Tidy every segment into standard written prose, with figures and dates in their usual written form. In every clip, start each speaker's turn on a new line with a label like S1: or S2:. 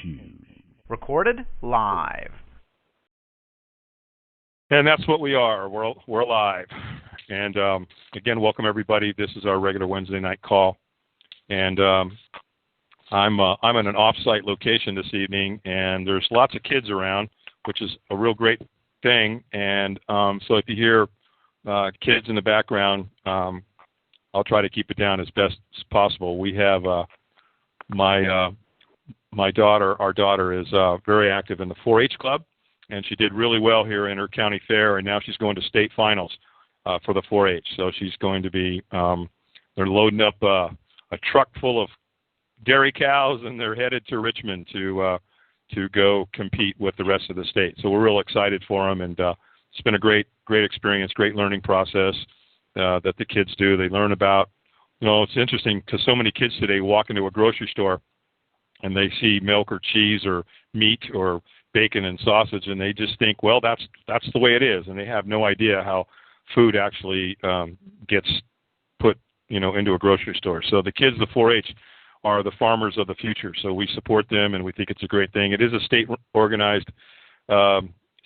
S1: Shoes. Recorded live.
S2: And that's what we are. We're live. And again, welcome everybody. This is our regular Wednesday night call. And I'm in an off-site location this evening, and there's lots of kids around, which is a real great thing. And so if you hear kids in the background, I'll try to keep it down as best as possible. We have my daughter. Our daughter is very active in the 4-H club, and she did really well here in her county fair, and now she's going to state finals for the 4-H. So she's going to be, they're loading up a truck full of dairy cows, and they're headed to Richmond to go compete with the rest of the state. So we're real excited for them, and it's been a great experience, great learning process that the kids do. They learn about, it's interesting because so many kids today walk into a grocery store and they see milk or cheese or meat or bacon and sausage, and they just think, well, that's the way it is, and they have no idea how food actually gets put, into a grocery store. So the kids, the 4-H, are the farmers of the future. So we support them, and we think it's a great thing. It is a state-organized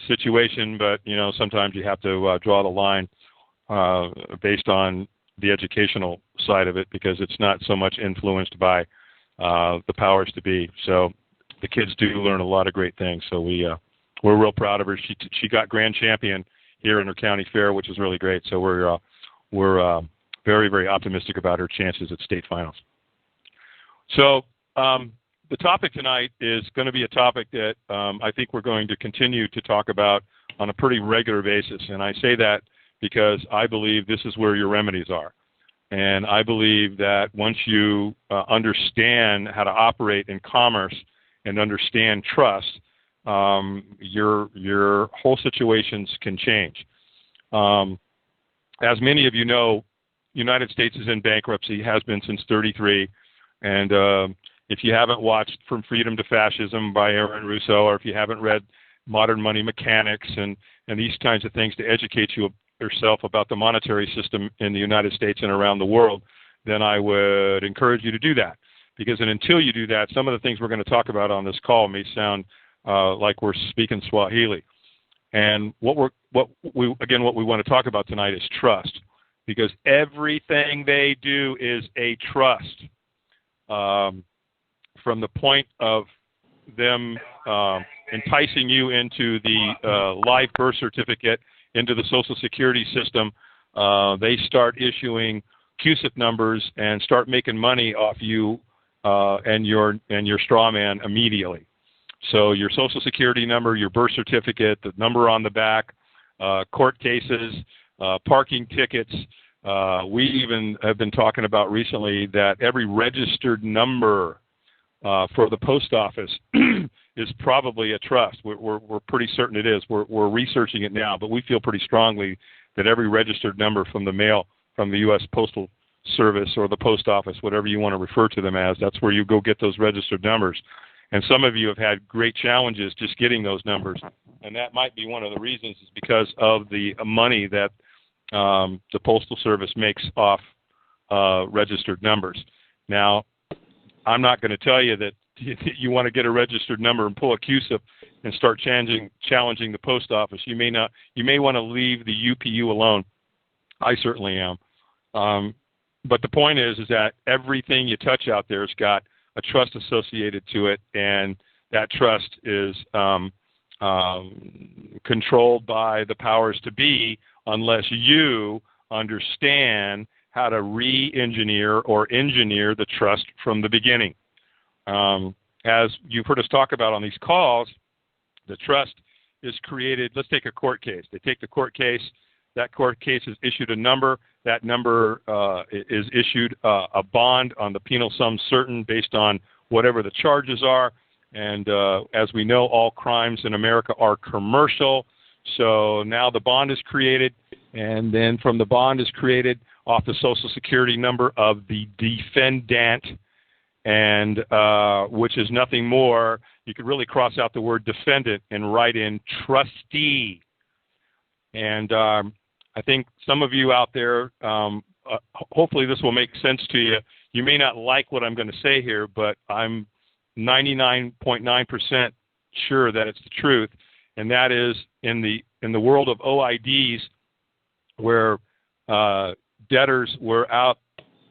S2: situation, but sometimes you have to draw the line based on the educational side of it, because it's not so much influenced by the powers to be. So the kids do learn a lot of great things. So we're real proud of her. She got grand champion here in her county fair, which is really great. So we're very, very optimistic about her chances at state finals. So the topic tonight is going to be a topic that I think we're going to continue to talk about on a pretty regular basis. And I say that because I believe this is where your remedies are. And I believe that once you understand how to operate in commerce and understand trust, your whole situations can change. As many of you know, United States is in bankruptcy, has been since '33. And if you haven't watched From Freedom to Fascism by Aaron Russo, or if you haven't read Modern Money Mechanics and these kinds of things to educate yourself about the monetary system in the United States and around the world, then I would encourage you to do that. Because until you do that, some of the things we're going to talk about on this call may sound like we're speaking Swahili. And what we want to talk about tonight is trust, because everything they do is a trust. From the point of them enticing you into the live birth certificate, into the Social Security system, they start issuing CUSIP numbers and start making money off you and your straw man immediately. So your Social Security number, your birth certificate, the number on the back, court cases, parking tickets. We even have been talking about recently that every registered number for the post office is probably a trust. We're pretty certain it is. We're researching it now, but we feel pretty strongly that every registered number from the mail, from the U.S. Postal Service or the post office, whatever you want to refer to them as, that's where you go get those registered numbers. And some of you have had great challenges just getting those numbers, and that might be one of the reasons, is because of the money that the Postal Service makes off registered numbers. Now, I'm not going to tell you that you want to get a registered number and pull a CUSIP and start challenging the post office. You may not. You may want to leave the UPU alone. I certainly am. But the point is that everything you touch out there has got a trust associated to it, and that trust is controlled by the powers to be, unless you understand how to re-engineer or engineer the trust from the beginning. As you've heard us talk about on these calls, the trust is created. Let's take a court case. They take the court case. That court case is issued a number. That number is issued a bond on the penal sum certain based on whatever the charges are. And as we know, all crimes in America are commercial. So now the bond is created, and then from the bond is created off the Social Security number of the defendant, and which is nothing more. You could really cross out the word defendant and write in trustee. And I think some of you out there, hopefully this will make sense to you. You may not like what I'm going to say here, but I'm 99.9% sure that it's the truth, and that is in the world of OIDs, where debtors were out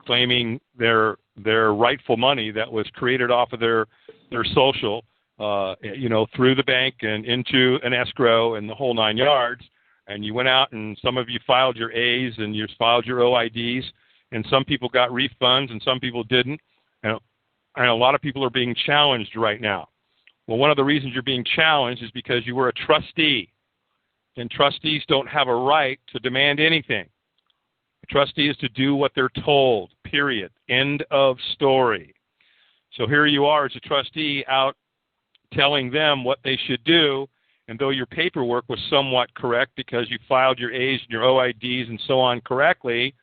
S2: claiming their rightful money that was created off of their social, through the bank and into an escrow and the whole 9 yards. And you went out and some of you filed your A's and you filed your OIDs, and some people got refunds and some people didn't. And a lot of people are being challenged right now. Well, one of the reasons you're being challenged is because you were a trustee, and trustees don't have a right to demand anything. A trustee is to do what they're told, period. End of story. So here you are as a trustee out telling them what they should do, and though your paperwork was somewhat correct because you filed your A's and your OIDs and so on correctly,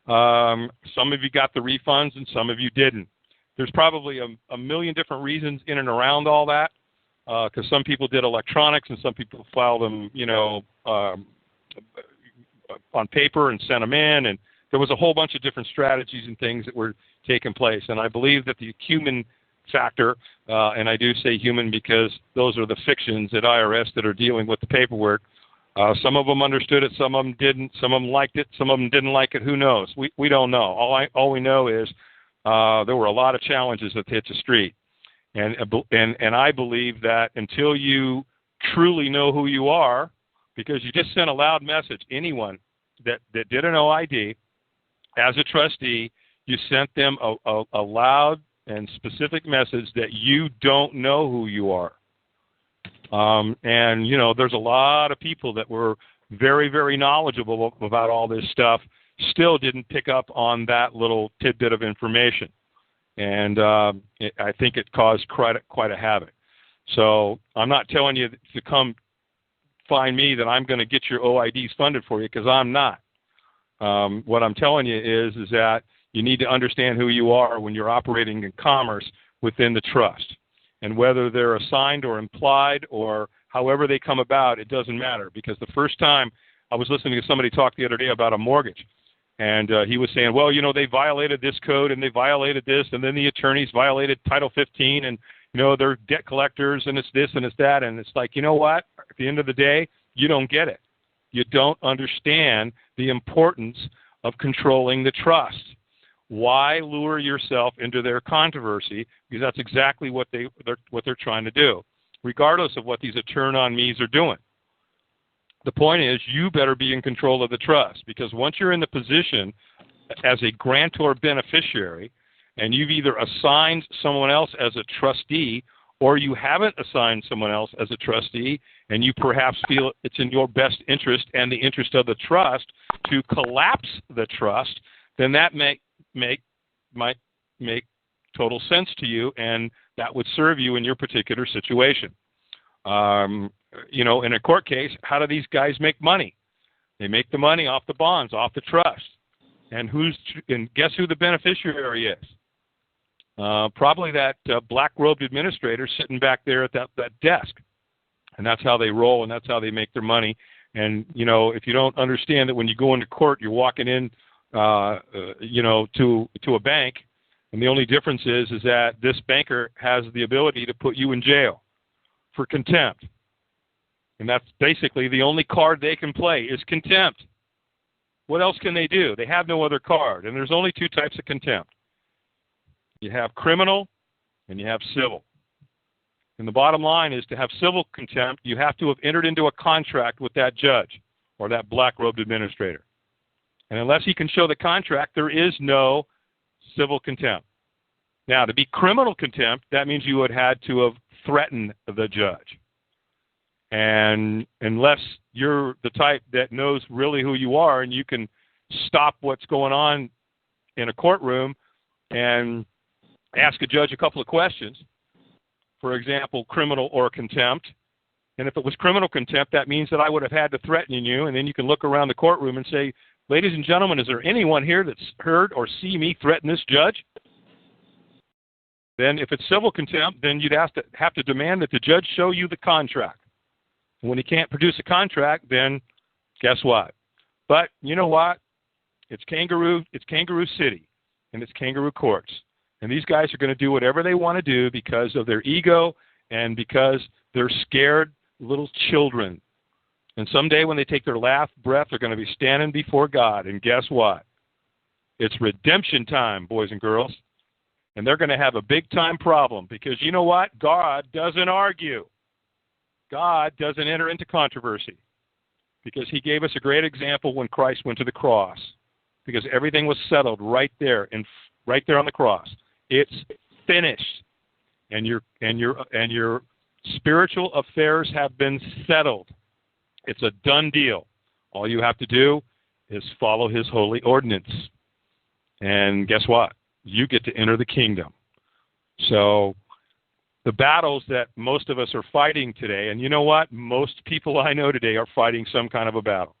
S2: some of you got the refunds and some of you didn't. There's probably a million different reasons in and around all that, because some people did electronics and some people filed them, on paper and sent them in, and there was a whole bunch of different strategies and things that were taking place. And I believe that the human factor, and I do say human because those are the fictions at IRS that are dealing with the paperwork. Some of them understood it, some of them didn't, some of them liked it, some of them didn't like it. Who knows? We don't know. All we know is there were a lot of challenges that hit the street, and I believe that until you truly know who you are, because you just sent a loud message, anyone that did an OID as a trustee, you sent them a loud and specific message that you don't know who you are. And, there's a lot of people that were very, very knowledgeable about all this stuff, still didn't pick up on that little tidbit of information. And I think it caused quite a havoc. So I'm not telling you to come find me that I'm going to get your OIDs funded for you, because I'm not. What I'm telling you is that you need to understand who you are when you're operating in commerce within the trust. And whether they're assigned or implied or however they come about, it doesn't matter. Because the first time I was listening to somebody talk the other day about a mortgage, and he was saying, well, they violated this code and they violated this, and then the attorneys violated Title 15, and, they're debt collectors, and it's this and it's that. And it's like, you know what? At the end of the day, you don't get it. You don't understand the importance of controlling the trust. Why lure yourself into their controversy? Because that's exactly what they're trying to do, regardless of what these turn-on-me's are doing. The point is, you better be in control of the trust, because once you're in the position as a grantor beneficiary, and you've either assigned someone else as a trustee, or you haven't assigned someone else as a trustee, and you perhaps feel it's in your best interest and the interest of the trust to collapse the trust, then that might make total sense to you, and that would serve you in your particular situation. In a court case, how do these guys make money? They make the money off the bonds, off the trust. And guess who the beneficiary is? Probably that black-robed administrator sitting back there at that desk. And that's how they roll, and that's how they make their money. And, if you don't understand that when you go into court, you're walking in, to a bank, and the only difference is that this banker has the ability to put you in jail for contempt. And that's basically the only card they can play is contempt. What else can they do? They have no other card. And there's only two types of contempt. You have criminal and you have civil. And the bottom line is, to have civil contempt, you have to have entered into a contract with that judge or that black-robed administrator. And unless he can show the contract, there is no civil contempt. Now, to be criminal contempt, that means you would have had to have threatened the judge. And unless you're the type that knows really who you are and you can stop what's going on in a courtroom and ask a judge a couple of questions, for example, criminal or contempt. And if it was criminal contempt, that means that I would have had to threaten you, and then you can look around the courtroom and say, ladies and gentlemen, is there anyone here that's heard or see me threaten this judge? Then if it's civil contempt, then you'd have to demand that the judge show you the contract. And when he can't produce a contract, then guess what? But you know what? It's Kangaroo City, and it's kangaroo courts. And these guys are going to do whatever they want to do because of their ego and because they're scared little children. And someday when they take their last breath, they're going to be standing before God. And guess what? It's redemption time, boys and girls. And they're going to have a big-time problem because you know what? God doesn't argue. God doesn't enter into controversy because he gave us a great example when Christ went to the cross because everything was settled right there on the cross. It's finished. And your spiritual affairs have been settled. It's a done deal. All you have to do is follow his holy ordinance. And guess what? You get to enter the kingdom. So the battles that most of us are fighting today, and you know what? Most people I know today are fighting some kind of a battle,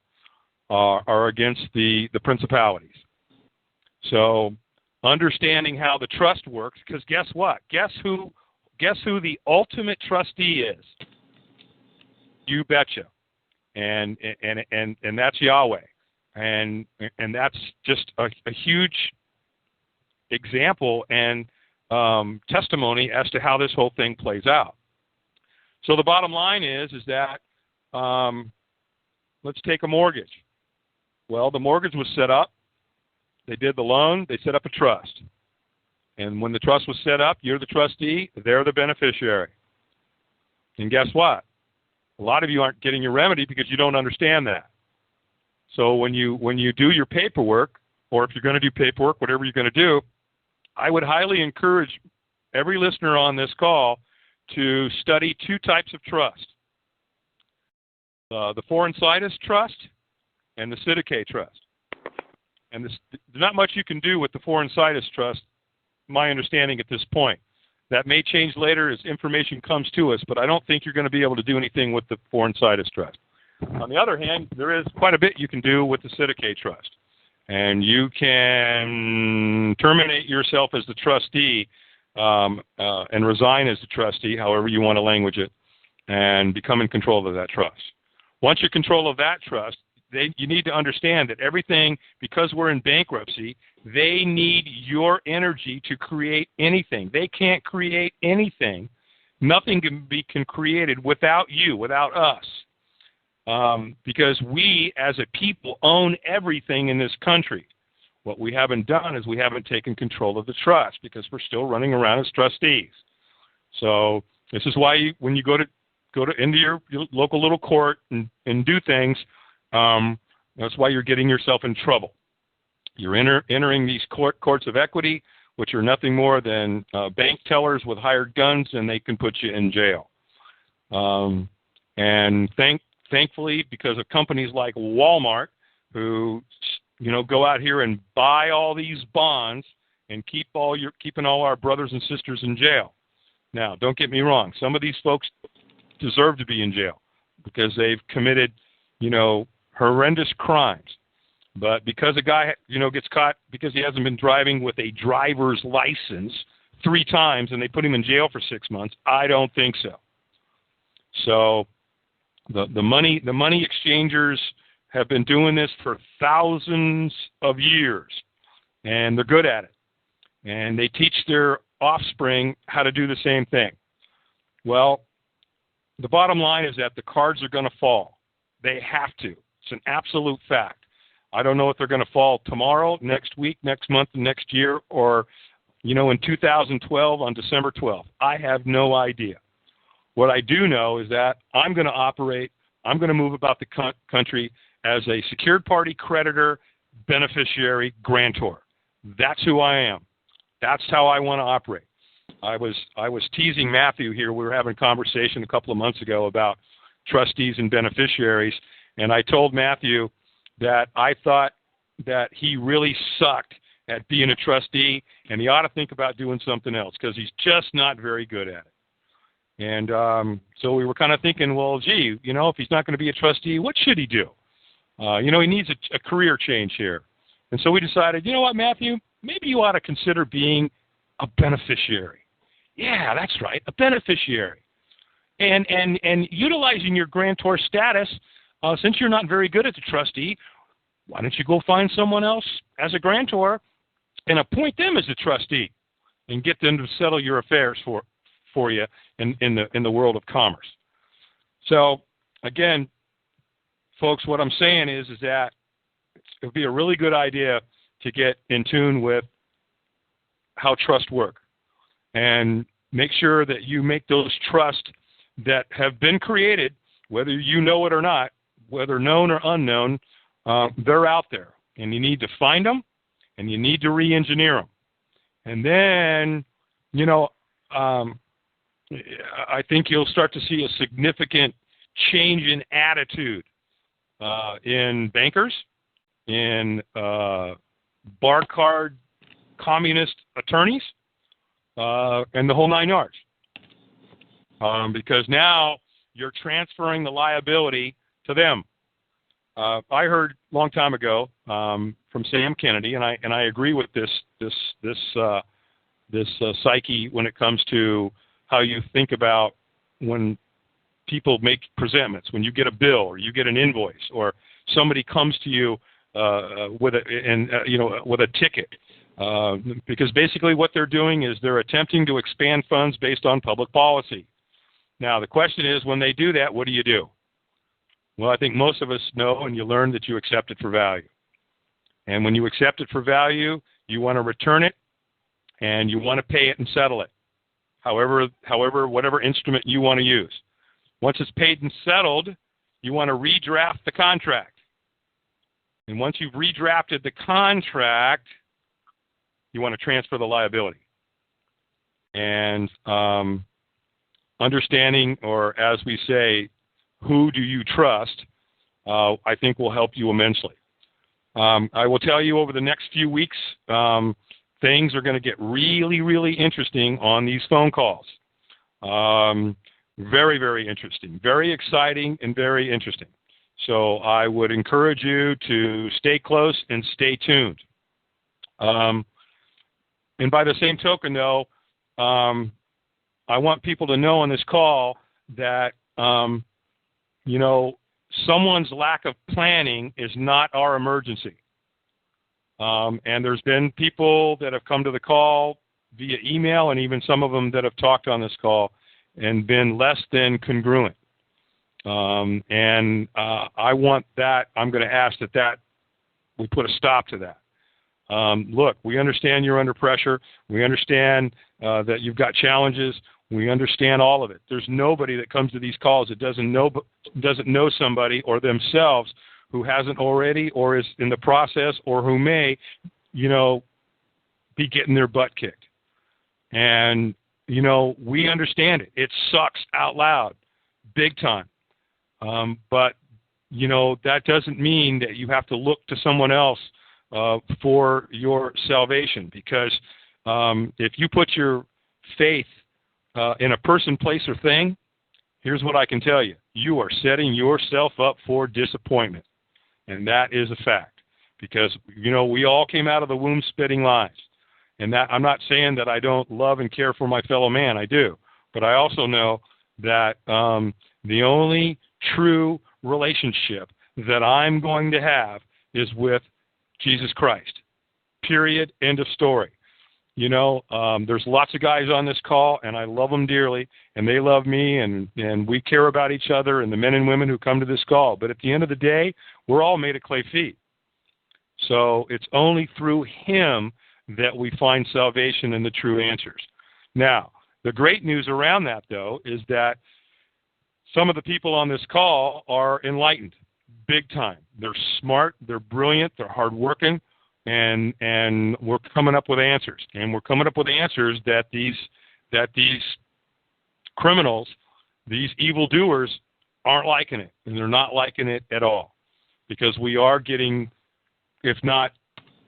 S2: are against the principalities. So understanding how the trust works, because guess what? Guess who the ultimate trustee is? You betcha. And that's Yahweh. And that's just a huge example and testimony as to how this whole thing plays out. So the bottom line is that let's take a mortgage. Well, the mortgage was set up. They did the loan. They set up a trust. And when the trust was set up, you're the trustee. They're the beneficiary. And guess what? A lot of you aren't getting your remedy because you don't understand that. So when you do your paperwork, or if you're going to do paperwork, whatever you're going to do, I would highly encourage every listener on this call to study two types of trust. The Foreign Situs Trust and the Siddiqui Trust. And there's not much you can do with the Foreign Situs Trust, my understanding at this point. That may change later as information comes to us, but I don't think you're going to be able to do anything with the Foreign Situs Trust. On the other hand, there is quite a bit you can do with the Siddiqui Trust. And you can terminate yourself as the trustee and resign as the trustee, however you want to language it, and become in control of that trust. Once you're in control of that trust, you need to understand that everything, because we're in bankruptcy, they need your energy to create anything. They can't create anything. Nothing can be created without you, without us. Because we, as a people, own everything in this country. What we haven't done is we haven't taken control of the trust because we're still running around as trustees. So this is why when you go into your local little court and do things, that's why you're getting yourself in trouble. You're entering these courts of equity, which are nothing more than bank tellers with hired guns, and they can put you in jail. And thankfully, because of companies like Walmart, who go out here and buy all these bonds and keeping all our brothers and sisters in jail. Now, don't get me wrong. Some of these folks deserve to be in jail because they've committed, horrendous crimes. But because a guy, gets caught because he hasn't been driving with a driver's license 3 times and they put him in jail for 6 months, I don't think so. So the money exchangers have been doing this for thousands of years, and they're good at it. And they teach their offspring how to do the same thing. Well, the bottom line is that the cards are going to fall. They have to. It's an absolute fact. I don't know if they're going to fall tomorrow, next week, next month, next year, or, in 2012 on December 12th. I have no idea. What I do know is that I'm going to move about the country as a secured party creditor, beneficiary, grantor. That's who I am. That's how I want to operate. I was teasing Matthew here. We were having a conversation a couple of months ago about trustees and beneficiaries, and I told Matthew that I thought that he really sucked at being a trustee, and he ought to think about doing something else because he's just not very good at it. And so we were kind of thinking, well, gee, if he's not going to be a trustee, what should he do? He needs a career change here. And so we decided, you know what, Matthew, maybe you ought to consider being a beneficiary. Yeah, that's right, a beneficiary. And utilizing your grantor status, since you're not very good as a trustee, why don't you go find someone else as a grantor and appoint them as a trustee? and get them to settle your affairs for you in the world of commerce. So again, folks, what I'm saying is that it would be a really good idea to get in tune with how trusts work and make sure that you make those trusts that have been created, whether you know it or not, whether known or unknown, they're out there. And you need to find them, and you need to re-engineer them. And then, I think you'll start to see a significant change in attitude in bankers, in bar card communist attorneys, and the whole 9 yards. Because now you're transferring the liability to them. I heard a long time ago from Sam Kennedy, and I agree with this psyche when it comes to how you think about when people make presentments, when you get a bill or you get an invoice or somebody comes to you with a ticket, because basically what they're doing is they're attempting to expand funds based on public policy. Now the question is, when they do that, what do? Well, I think most of us know, and you learn that you accept it for value. And when you accept it for value, you want to return it, and you want to pay it and settle it, however, whatever instrument you want to use. Once it's paid and settled, you want to redraft the contract. And once you've redrafted the contract, you want to transfer the liability. And understanding, or as we say, who do you trust, I think will help you immensely. I will tell you over the next few weeks, things are going to get really, really interesting on these phone calls. Very, very interesting, very exciting, and very interesting. So I would encourage you to stay close and stay tuned. And by the same token, though, I want people to know on this call that, someone's lack of planning is not our emergency. And there's been people that have come to the call via email, and even some of them that have talked on this call and been less than congruent. And I want that. I'm going to ask that we put a stop to that. Look, we understand you're under pressure. We understand that you've got challenges. We understand all of it. There's nobody that comes to these calls that doesn't know somebody or themselves who hasn't already, or is in the process, or who may, be getting their butt kicked. And, we understand it. It sucks out loud, big time. But, that doesn't mean that you have to look to someone else for your salvation. Because if you put your faith in a person, place, or thing, here's what I can tell you. You are setting yourself up for disappointment. And that is a fact. Because, we all came out of the womb spitting lies. And that I'm not saying that I don't love and care for my fellow man. I do. But I also know that the only true relationship that I'm going to have is with Jesus Christ. Period. End of story. There's lots of guys on this call, and I love them dearly, and they love me, and we care about each other and the men and women who come to this call. But at the end of the day, we're all made of clay feet. So it's only through Him that we find salvation and the true answers. Now, the great news around that, though, is that some of the people on this call are enlightened, big time. They're smart, they're brilliant, they're hardworking, and we're coming up with answers. And we're coming up with answers that these criminals, these evildoers, aren't liking it, and they're not liking it at all, because we are getting, if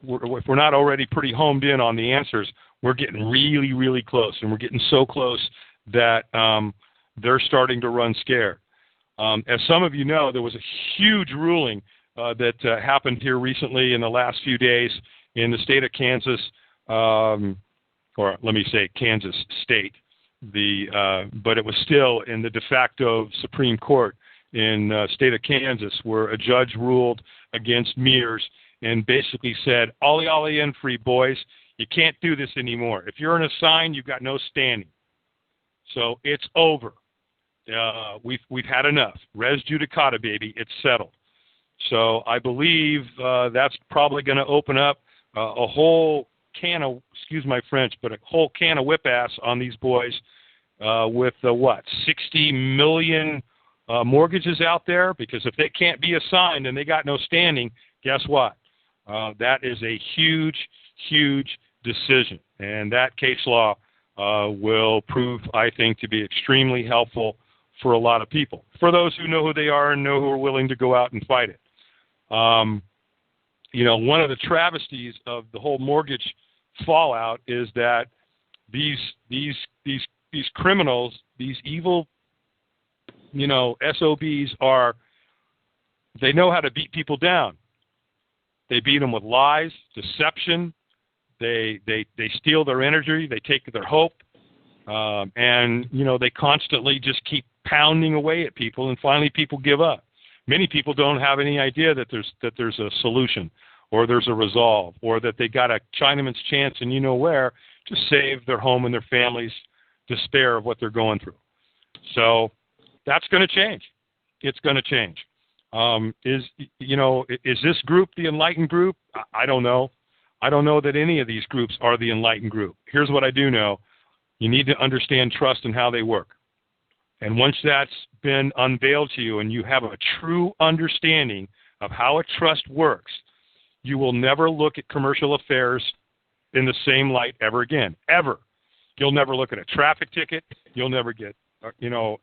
S2: we're not already pretty homed in on the answers, we're getting really, really close, and we're getting so close that they're starting to run scared. As some of you know, there was a huge ruling that happened here recently in the last few days in the state of Kansas, or let me say Kansas State, but it was still in the de facto Supreme Court in state of Kansas, where a judge ruled against Mears and basically said, ollie ollie in free boys, You can't do this anymore. If you're an assigned, you've got no standing. So it's over. We've had enough. Res judicata, baby. It's settled. So I believe that's probably going to open up a whole can of, excuse my French, but a whole can of whip ass on these boys with 60 million mortgages out there. Because if they can't be assigned and they got no standing, guess what? That is a huge, huge decision. And that case law will prove, I think, to be extremely helpful for a lot of people. For those who know who they are and know who are willing to go out and fight it. One of the travesties of the whole mortgage fallout is that these criminals, these evil, SOBs they know how to beat people down. They beat them with lies, deception. They steal their energy. They take their hope. And they constantly just keep pounding away at people, and finally people give up. Many people don't have any idea that there's a solution, or there's a resolve, or that they got a Chinaman's chance and where to save their home and their family's despair of what they're going through. So that's going to change. It's going to change. Is this group the enlightened group? I don't know. I don't know that any of these groups are the enlightened group. Here's what I do know. You need to understand trust and how they work. And once that's been unveiled to you and you have a true understanding of how a trust works, you will never look at commercial affairs in the same light ever again, ever. You'll never look at a traffic ticket. You'll never get,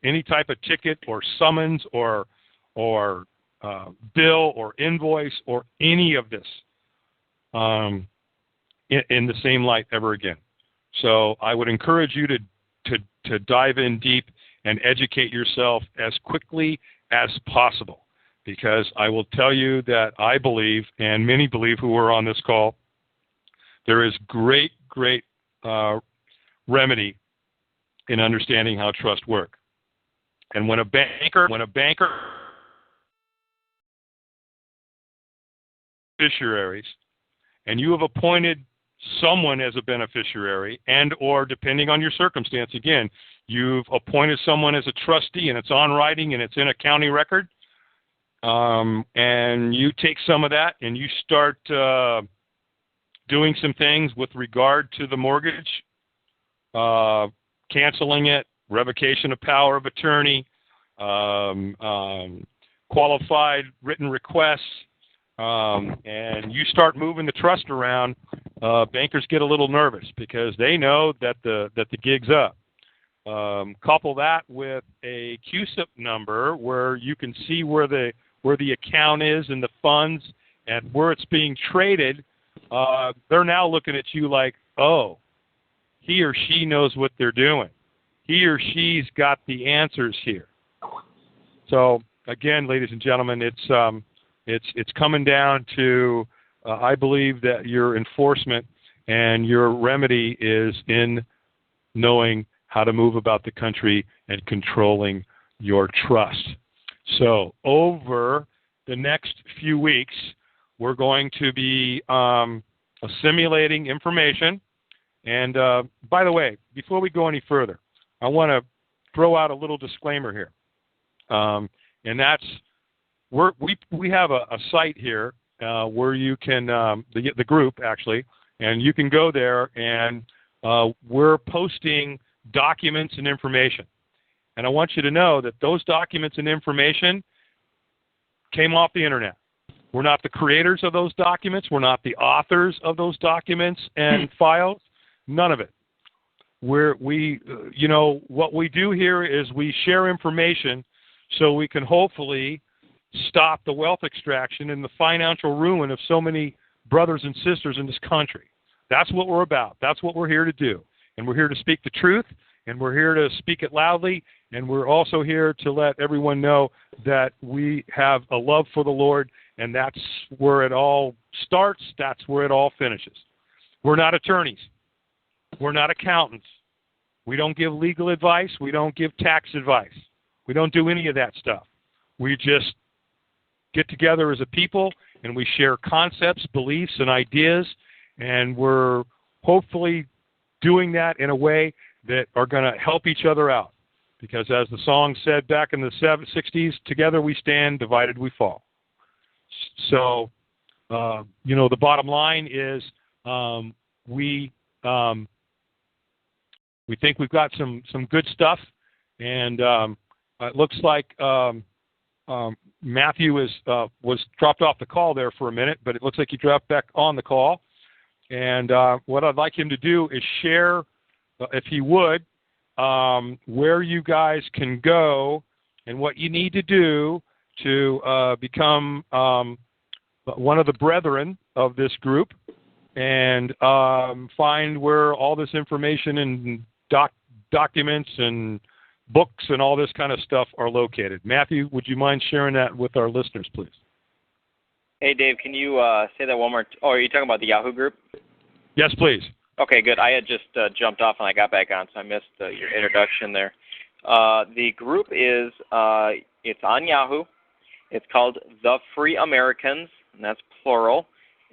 S2: any type of ticket or summons or bill or invoice or any of this in the same light ever again. So I would encourage you to dive in deep and educate yourself as quickly as possible, because I will tell you that I believe, and many believe who are on this call, there is great remedy in understanding how trust works. And when a banker beneficiaries, and you have appointed someone as a beneficiary, and or depending on your circumstance, again, you've appointed someone as a trustee and it's on writing and it's in a county record, and you take some of that and you start doing some things with regard to the mortgage, canceling it, revocation of power of attorney, qualified written requests, and you start moving the trust around, bankers get a little nervous because they know that the gig's up. Couple that with a CUSIP number where you can see where the account is and the funds and where it's being traded. They're now looking at you like, oh, he or she knows what they're doing. He or she's got the answers here. So again, ladies and gentlemen, it's coming down to I believe that your enforcement and your remedy is in knowing how to move about the country and controlling your trust. So over the next few weeks, we're going to be assimilating information. And by the way, before we go any further, I want to throw out a little disclaimer here. And that's we have a site here where you can, the group actually, and you can go there and we're posting documents and information. And I want you to know that those documents and information came off the internet. We're not the creators of those documents. We're not the authors of those documents and files. None of it. What we do here is we share information so we can hopefully stop the wealth extraction and the financial ruin of so many brothers and sisters in this country. That's what we're about. That's what we're here to do. And we're here to speak the truth, and we're here to speak it loudly, and we're also here to let everyone know that we have a love for the Lord, and that's where it all starts. That's where it all finishes. We're not attorneys. We're not accountants. We don't give legal advice. We don't give tax advice. We don't do any of that stuff. We just get together as a people, and we share concepts, beliefs, and ideas, and we're hopefully doing that in a way that are going to help each other out. Because as the song said back in the 60s, together we stand, divided we fall. So, the bottom line is we think we've got some good stuff, and it looks like Matthew was dropped off the call there for a minute, but it looks like he dropped back on the call. And what I'd like him to do is share, if he would, where you guys can go and what you need to do to become one of the brethren of this group, and find where all this information and documents and books and all this kind of stuff are located. Matthew, would you mind sharing that with our listeners, please?
S3: Hey, Dave, can you say that one more? Oh, are you talking about the Yahoo group?
S2: Yes, please.
S3: Okay, good. I had just jumped off and I got back on, so I missed your introduction there. The group is, it's on Yahoo. It's called The Free Americans, and that's plural.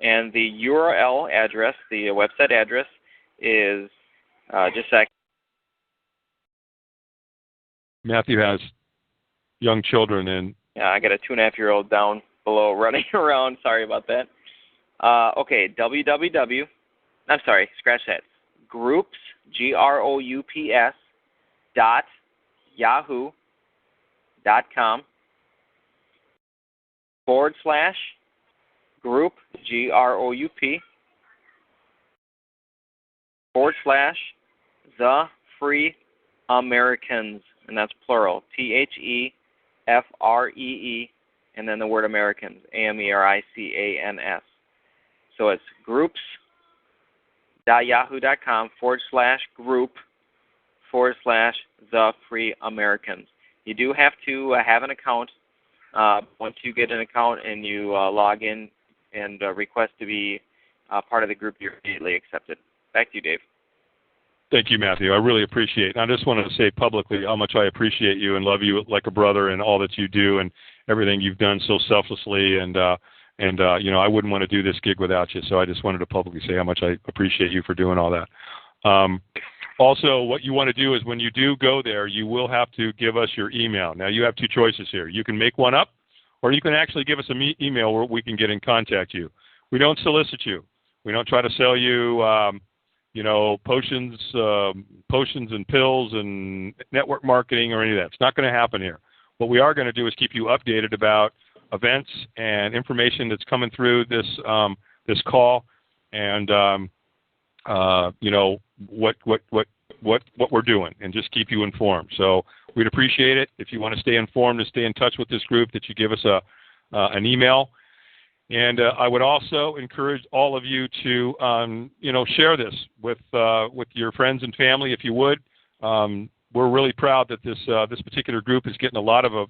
S3: And the URL address, the website address, is, just a sec.
S2: Matthew has young children, and
S3: yeah, I got a 2.5-year-old down below running around. Sorry about that. Okay, scratch that. Groups, GROUPS, yahoo.com / group, GROUP, / The Free Americans, and that's plural, THEFREE, and then the word Americans, AMERICANS. So it's groups.yahoo.com / group / The Free Americans. You do have to have an account. Once you get an account and you log in and request to be part of the group, you're immediately accepted. Back to you, Dave.
S2: Thank you, Matthew. I really appreciate it. I just wanted to say publicly how much I appreciate you and love you like a brother and all that you do and everything you've done so selflessly. And I wouldn't want to do this gig without you. So I just wanted to publicly say how much I appreciate you for doing all that. Also, what you want to do is when you do go there, you will have to give us your email. Now, you have two choices here. You can make one up, or you can actually give us an email where we can get in contact you. We don't solicit you. We don't try to sell you potions and pills and network marketing or any of that. It's not going to happen here. What we are going to do is keep you updated about events and information that's coming through this call, and what we're doing, and just keep you informed. So we'd appreciate it if you want to stay informed and stay in touch with this group, that you give us an email. And I would also encourage all of you to, share this with your friends and family, if you would. We're really proud that this particular group is getting a lot of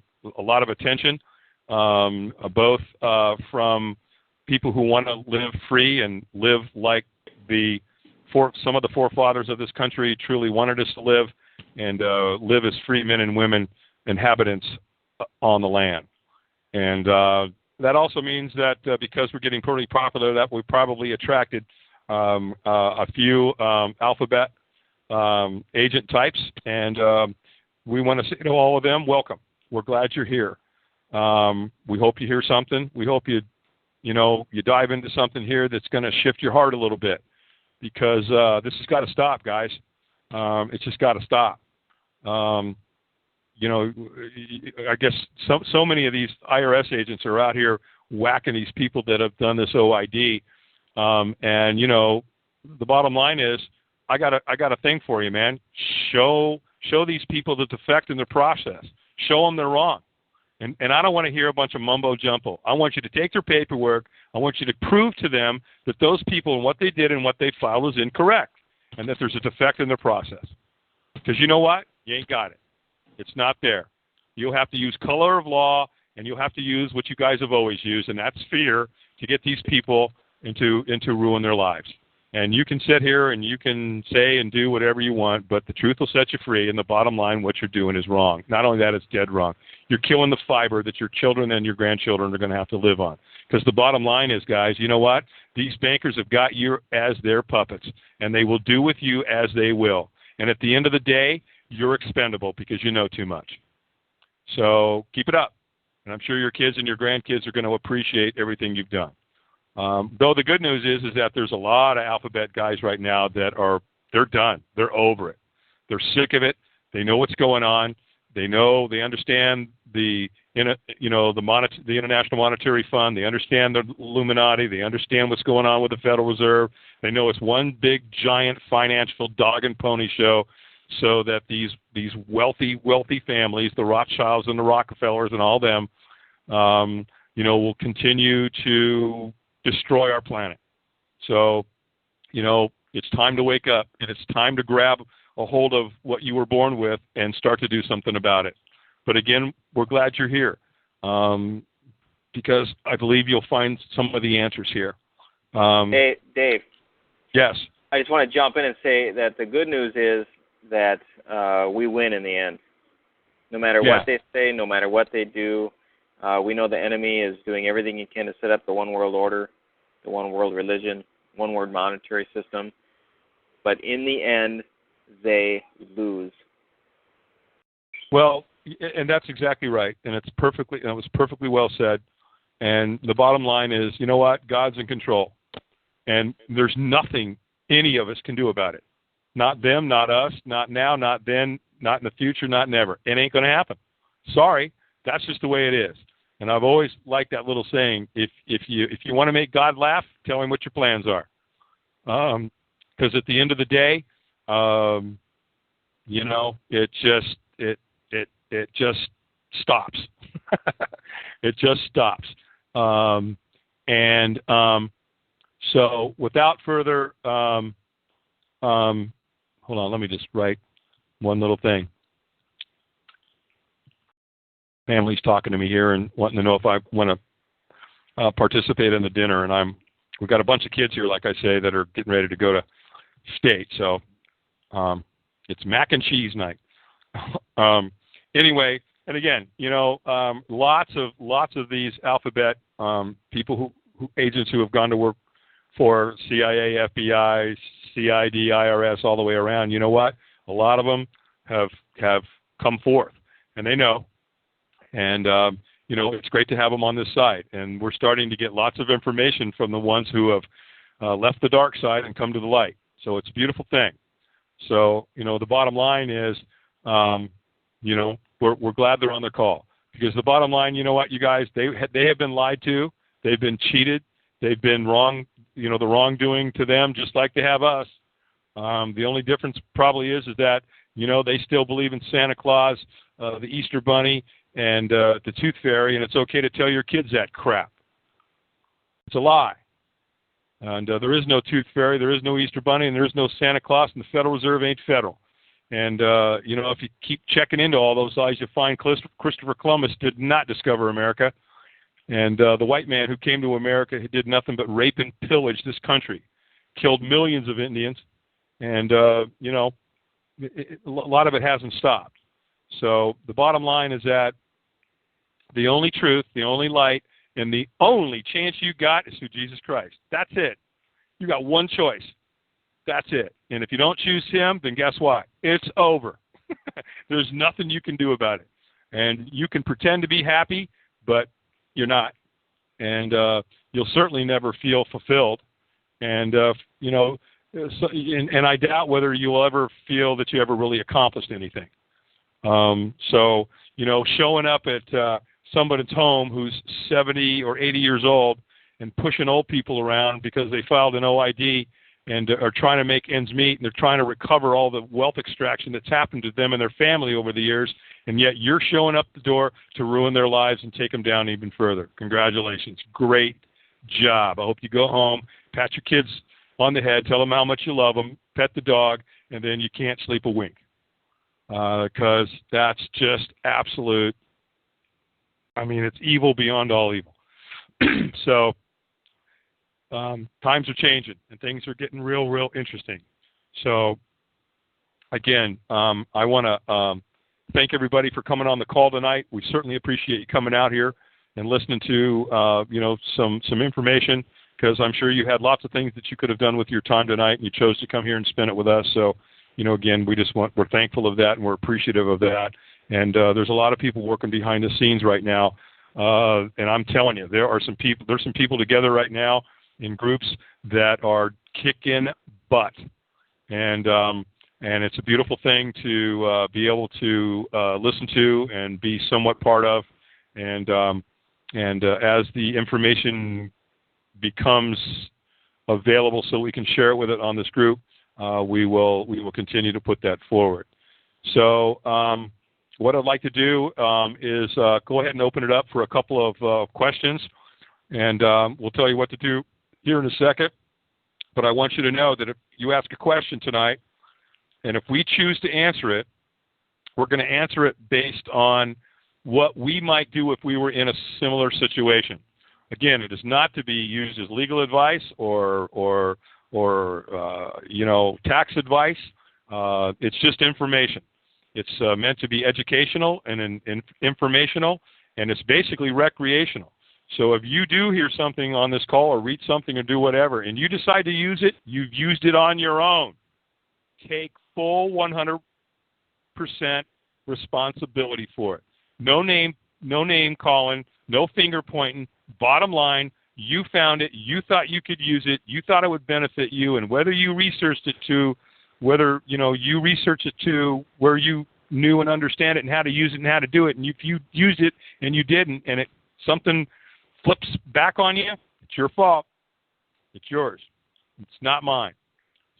S2: attention, both from people who want to live free and live like some of the forefathers of this country truly wanted us to live, and live as free men and women, inhabitants on the land. And that also means that because we're getting pretty popular, that we probably attracted a few alphabet agent types, and we want to say to all of them, welcome. We're glad you're here. We hope you hear something. We hope you dive into something here that's going to shift your heart a little bit, because this has got to stop, guys. It's just got to stop. I guess so many of these IRS agents are out here whacking these people that have done this OID. The bottom line is, I got a thing for you, man. Show these people the defect in their process. Show them they're wrong. And I don't want to hear a bunch of mumbo jumbo. I want you to take their paperwork. I want you to prove to them that those people and what they did and what they filed is incorrect, and that there's a defect in their process. Because you know what? You ain't got it. It's not there. You'll have to use color of law, and you'll have to use what you guys have always used, and that's fear, to get these people into ruin their lives. And you can sit here and you can say and do whatever you want, but the truth will set you free, and the bottom line, what you're doing is wrong. Not only that, it's dead wrong. You're killing the fiber that your children and your grandchildren are going to have to live on. Because the bottom line is, guys, you know what? These bankers have got you as their puppets, and they will do with you as they will. And at the end of the day, you're expendable because you know too much. So keep it up. And I'm sure your kids and your grandkids are going to appreciate everything you've done. Though the good news is that there's a lot of alphabet guys right now that they're done. They're over it. They're sick of it. They know what's going on. They understand the International Monetary Fund. They understand the Illuminati. They understand what's going on with the Federal Reserve. They know it's one big, giant financial dog and pony show, so that these wealthy families, the Rothschilds and the Rockefellers and all them, will continue to destroy our planet. So, it's time to wake up, and it's time to grab a hold of what you were born with and start to do something about it. But again, we're glad you're here, because I believe you'll find some of the answers here.
S3: Hey, Dave.
S2: Yes.
S3: I just want to jump in and say that the good news is that we win in the end. No matter what they say, no matter what they do, we know the enemy is doing everything he can to set up the one world order, the one world religion, one world monetary system. But in the end, they lose.
S2: Well, and that's exactly right, and it was perfectly well said. And the bottom line is, you know what? God's in control, and there's nothing any of us can do about it. Not them, not us, not now, not then, not in the future, not never. It ain't going to happen. Sorry, that's just the way it is. And I've always liked that little saying: if you want to make God laugh, tell him what your plans are. Because at the end of the day, it just stops. It just stops. So without further, hold on, let me just write one little thing. Family's talking to me here and wanting to know if I want to participate in the dinner, and we've got a bunch of kids here, like I say, that are getting ready to go to state. So it's mac and cheese night. Anyway, and again, lots of these alphabet people agents who have gone to work for CIA, FBI, CID, IRS, all the way around. You know what? A lot of them have come forth, and they know. And it's great to have them on this side. And we're starting to get lots of information from the ones who have left the dark side and come to the light. So it's a beautiful thing. So, the bottom line is, we're glad they're on the call, because the bottom line, you know what, you guys, they have been lied to. They've been cheated. They've been wrong, the wrongdoing to them, just like they have us. The only difference probably is that, they still believe in Santa Claus, the Easter Bunny, and the Tooth Fairy, and it's okay to tell your kids that crap. It's a lie. And there is no Tooth Fairy, there is no Easter Bunny, and there is no Santa Claus, and the Federal Reserve ain't federal. And, if you keep checking into all those lies, you'll find Christopher Columbus did not discover America. And the white man who came to America did nothing but rape and pillage this country, killed millions of Indians, and, a lot of it hasn't stopped. So the bottom line is that the only truth, the only light, and the only chance you got is through Jesus Christ. That's it. You got one choice. That's it. And if you don't choose him, then guess what? It's over. There's nothing you can do about it. And you can pretend to be happy, but you're not. And you'll certainly never feel fulfilled. And, and I doubt whether you'll ever feel that you ever really accomplished anything. So, showing up at somebody's home who's 70 or 80 years old and pushing old people around because they filed an OID and are trying to make ends meet, and they're trying to recover all the wealth extraction that's happened to them and their family over the years, and yet you're showing up the door to ruin their lives and take them down even further. Congratulations. Great job. I hope you go home, pat your kids on the head, tell them how much you love them, pet the dog, and then you can't sleep a wink. Because that's just absolute, it's evil beyond all evil. So times are changing, and things are getting real interesting. So, again, I want to thank everybody for coming on the call tonight. We certainly appreciate you coming out here and listening to, some information, because I'm sure you had lots of things that you could have done with your time tonight, and you chose to come here and spend it with us. So, again, we're thankful of that, and we're appreciative of that. And there's a lot of people working behind the scenes right now. And I'm telling you, there's some people together right now in groups that are kicking butt. And it's a beautiful thing to be able to listen to and be somewhat part of. And as the information becomes available so we can share it with it on this group, we will continue to put that forward. So what I'd like to do is go ahead and open it up for a couple of questions, and we'll tell you what to do here in a second. But I want you to know that if you ask a question tonight, and if we choose to answer it, we're going to answer it based on what we might do if we were in a similar situation. Again, it is not to be used as legal advice or tax advice. It's just information. It's meant to be educational and informational, and it's basically recreational. So if you do hear something on this call or read something or do whatever, and you decide to use it, you've used it on your own. Take full 100% responsibility for it. No name calling, no finger pointing. Bottom line, you found it, you thought you could use it, you thought it would benefit you, and whether you researched it to, whether you researched it to where you knew and understand it and how to use it and how to do it, and if you used it and you didn't, and something flips back on you, it's your fault. It's yours. It's not mine.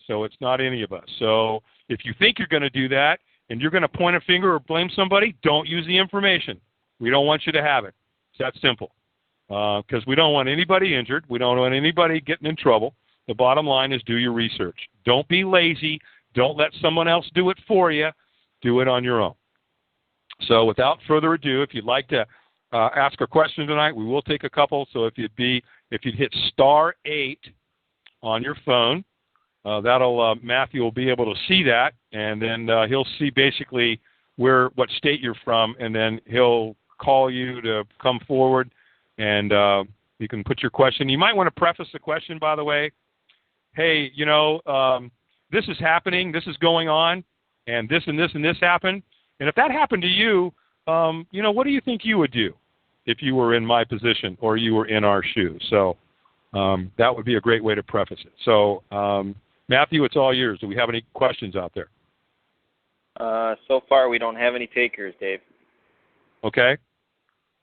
S2: So it's not any of us. So if you think you're going to do that and you're going to point a finger or blame somebody, don't use the information. We don't want you to have it. It's that simple. Because we don't want anybody injured. We don't want anybody getting in trouble. The bottom line is do your research. Don't be lazy. Don't let someone else do it for you. Do it on your own. So without further ado, if you'd like to ask a question tonight, we will take a couple. So if you'd hit *8 on your phone, Matthew will be able to see that, and then he'll see basically what state you're from, and then he'll call you to come forward, and you can put your question. You might want to preface the question, by the way. Hey, this is happening, this is going on, and this and this and this happened. And if that happened to you, what do you think you would do if you were in my position or you were in our shoes? So that would be a great way to preface it. So, Matthew, it's all yours. Do we have any questions out there?
S3: So far, we don't have any takers, Dave.
S2: Okay.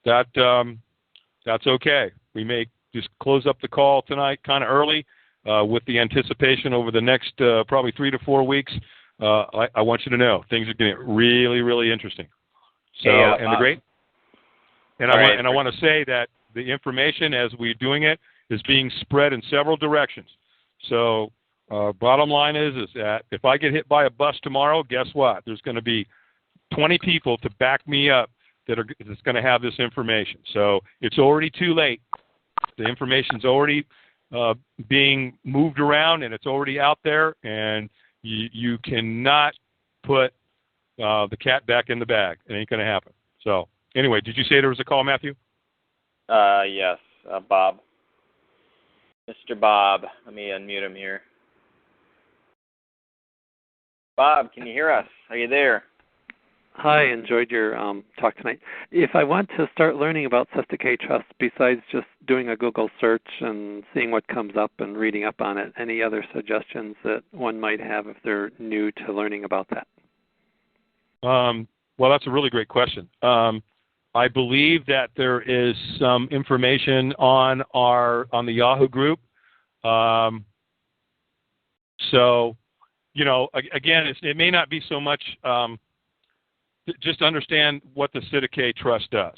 S2: That's okay. We may just close up the call tonight kind of early with the anticipation over the next probably 3 to 4 weeks. I want you to know things are getting really, really interesting. So, I want to say that the information as we're doing it is being spread in several directions. So, bottom line is that if I get hit by a bus tomorrow, guess what? There's going to be 20 people to back me up that's going to have this information. So it's already too late. The information's already being moved around, and it's already out there, and you cannot put the cat back in the bag. It ain't going to happen. So anyway, did you say there was a call, Matthew?
S3: Yes, Bob. Mr. Bob. Let me unmute him here. Bob, can you hear us? Are you there?
S4: Hi, enjoyed your talk tonight. If I want to start learning about Sesta K Trust, besides just doing a Google search and seeing what comes up and reading up on it, any other suggestions that one might have if they're new to learning about that?
S2: Well, that's a really great question. I believe that there is some information on the Yahoo group. So, again, it may not be so much just understand what the Sesta K Trust does,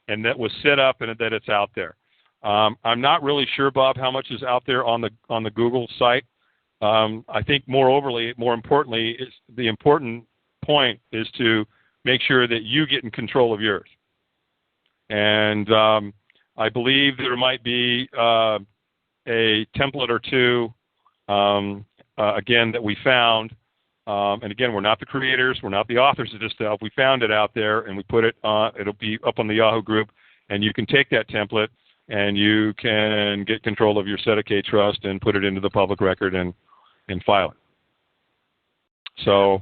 S2: and that was set up and that it's out there. I'm not really sure, Bob, how much is out there on the Google site. I think more importantly, is the important point is to make sure that you get in control of yours. And I believe there might be a template or two, again, that we found. And again, we're not the creators, we're not the authors of this stuff. We found it out there, and we put it on. It'll be up on the Yahoo group, and you can take that template and you can get control of your Sedicate trust and put it into the public record and file it. So,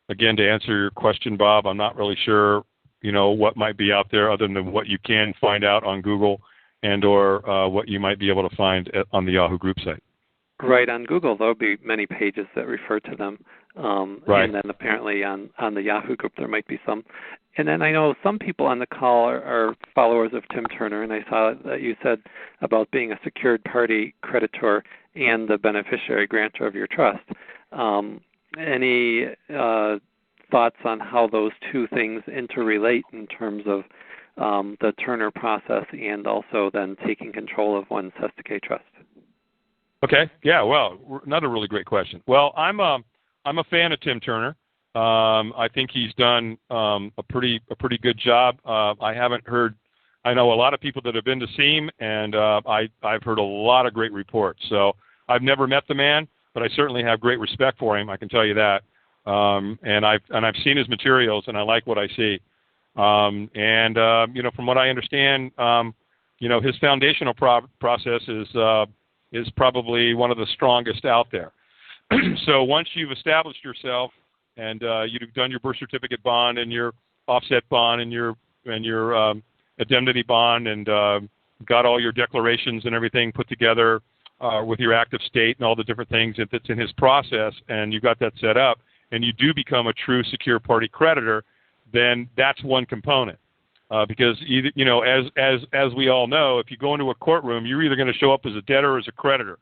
S2: again, to answer your question, Bob, I'm not really sure, what might be out there other than what you can find out on Google and or what you might be able to find on the Yahoo Group site.
S4: Right, on Google there'll be many pages that refer to them,
S2: right.
S4: And then apparently on the Yahoo Group there might be some. And then I know some people on the call are followers of Tim Turner, and I saw that you said about being a secured party creditor and the beneficiary grantor of your trust. Any thoughts on how those two things interrelate in terms of the Turner process and also then taking control of one's Sedicate trust?
S2: Okay. Yeah. Well, another really great question. Well, I'm a fan of Tim Turner. I think he's done a pretty good job. I haven't heard. I know a lot of people that have been to see him, and I've heard a lot of great reports. So I've never met the man, but I certainly have great respect for him. I can tell you that. And I've seen his materials, and I like what I see. From what I understand, his foundational process is probably one of the strongest out there. So once you've established yourself and you've done your birth certificate bond and your offset bond and your indemnity bond and got all your declarations and everything put together with your active state and all the different things that's in his process, and you got that set up, and you do become a true secure party creditor, then that's one component. Because either, as we all know, if you go into a courtroom, you're either going to show up as a debtor or as a creditor.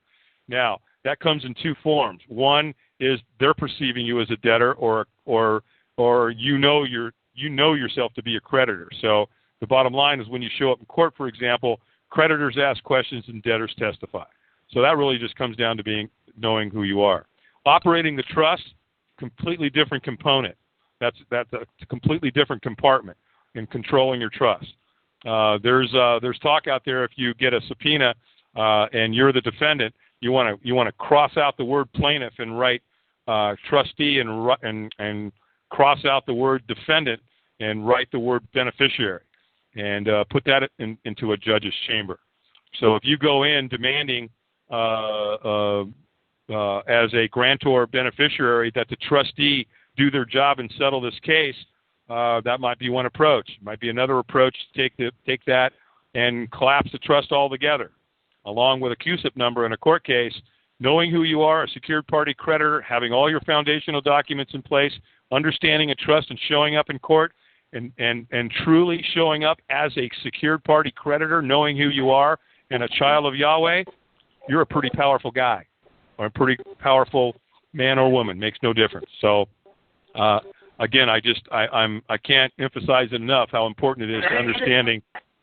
S2: Now, that comes in two forms. One is they're perceiving you as a debtor, or you know yourself to be a creditor. So the bottom line is when you show up in court, for example, creditors ask questions and debtors testify. So that really just comes down to knowing who you are. Operating the trust, completely different component. That's a completely different compartment in controlling your trust. There's talk out there if you get a subpoena and you're the defendant, you want to cross out the word plaintiff and write trustee and cross out the word defendant and write the word beneficiary and put that into a judge's chamber. So if you go in demanding as a grantor beneficiary that the trustee do their job and settle this case, that might be one approach. Might be another approach to take that and collapse the trust altogether, along with a CUSIP number in a court case, knowing who you are, a secured party creditor, having all your foundational documents in place, understanding a trust and showing up in court, and truly showing up as a secured party creditor, knowing who you are, and a child of Yahweh, you're a pretty powerful guy, or a pretty powerful man or woman. Makes no difference. So, again, I can't emphasize enough how important it is to understanding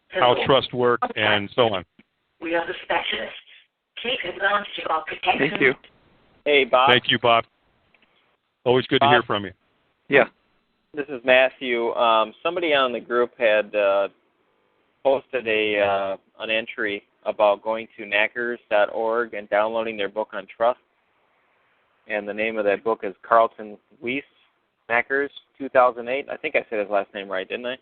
S2: how trust work and so on.
S5: We are the specialists. Take advantage of our protection.
S4: Thank you.
S3: Hey, Bob.
S2: Thank you, Bob. Always good to hear from you.
S4: Yeah.
S3: This is Matthew. Somebody on the group had posted an entry about going to knackers.org and downloading their book on trust. And the name of that book is Carlton Weiss, Knackers, 2008. I think I said his last name right, didn't I?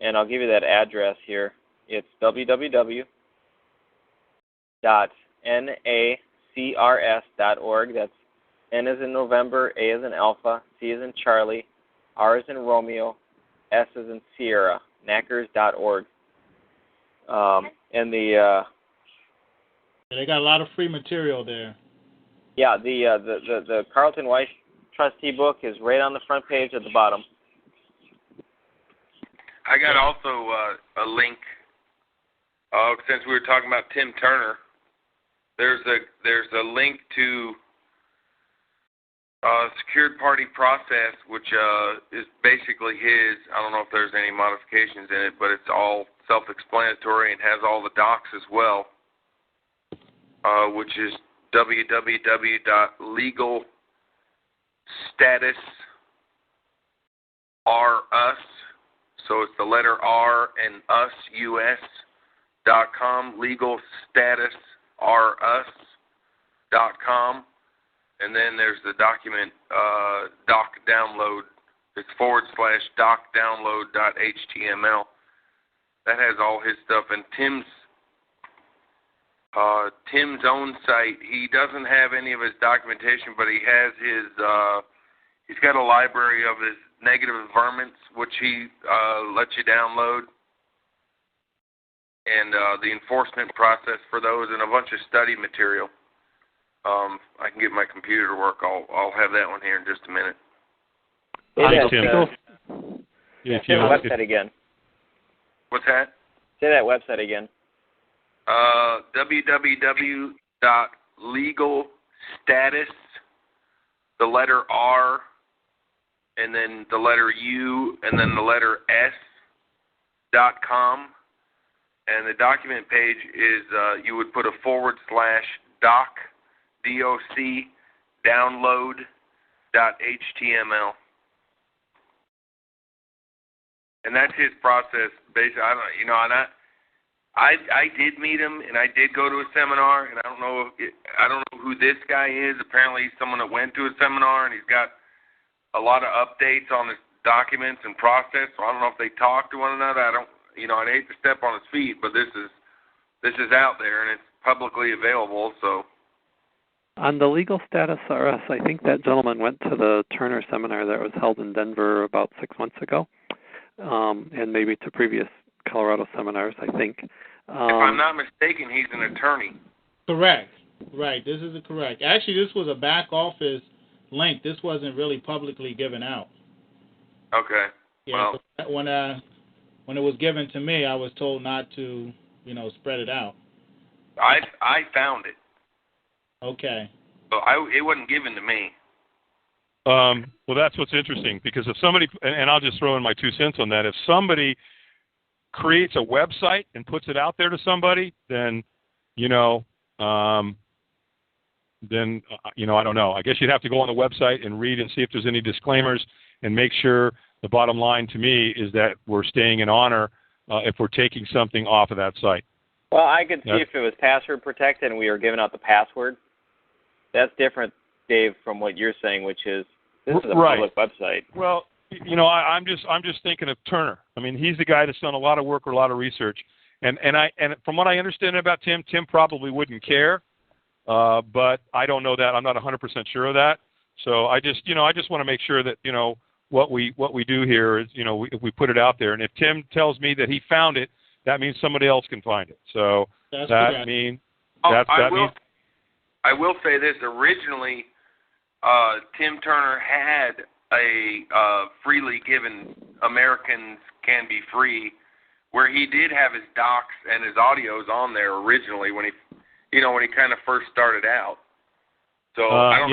S3: And I'll give you that address here. It's www.nacrs.org. That's N as in November, A as in Alpha, C as in Charlie, R as in Romeo, S as in Sierra, knackers.org.
S6: They got a lot of free material there.
S3: Yeah, the Carlton Weiss trustee book is right on the front page at the bottom.
S7: I got also a link. Since we were talking about Tim Turner, there's a link to secured party process, which is basically his. I don't know if there's any modifications in it, but it's all self-explanatory and has all the docs as well, which is www.legalstatusrus. So it's the letter R and us, US.com, legalstatusrus.com. And then there's the document doc download. It's /docdownload.html. that has all his stuff. And Tim's own site, he doesn't have any of his documentation, but he has his, he's got a library of his negative averments, which he lets you download, and the enforcement process for those, and a bunch of study material. I can get my computer to work. I'll have that one here in just a minute.
S3: Say the website again.
S7: What's that?
S3: Say that website again.
S7: www.legalstatus, the letter R, and then the letter U, and then the letter S.com. And the document page is, you would put a / doc, D-O-C, download.html. And that's his process. Basically, I did meet him, and I did go to a seminar, and I don't know who this guy is. Apparently, he's someone that went to a seminar, and he's got a lot of updates on his documents and process. So I don't know if they talk to one another. I'd hate to step on his feet, but this is out there, and it's publicly available. So
S4: on the Legal Status RS, I think that gentleman went to the Turner seminar that was held in Denver about 6 months ago, and maybe to previous Colorado seminars, I think.
S7: If I'm not mistaken, he's an attorney.
S6: Correct. Right. This is correct. Actually, this was a back office link. This wasn't really publicly given out.
S7: Okay.
S6: Yeah. Well, when it was given to me, I was told not to, spread it out.
S7: I found it.
S6: Okay.
S7: So it wasn't given to me.
S2: Well, that's what's interesting, because if somebody, and I'll just throw in my 2 cents on that, if somebody creates a website and puts it out there to somebody, then, I don't know. I guess you'd have to go on the website and read and see if there's any disclaimers and make sure the bottom line to me is that we're staying in honor if we're taking something off of that site.
S3: Well, I could see if it was password protected and we were giving out the password. That's different, Dave, from what you're saying, which is this is a public website.
S2: Well, I'm just thinking of Turner. I mean, he's the guy that's done a lot of work or a lot of research, and from what I understand about Tim probably wouldn't care, but I don't know that. I'm not 100% sure of that. So I just want to make sure that what we do here is if we put it out there, and if Tim tells me that he found it, that means somebody else can find it. So that means
S7: I will say this: originally, Tim Turner had a freely given Americans Can Be Free, where he did have his docs and his audios on there originally when he kind of first started out. So I don't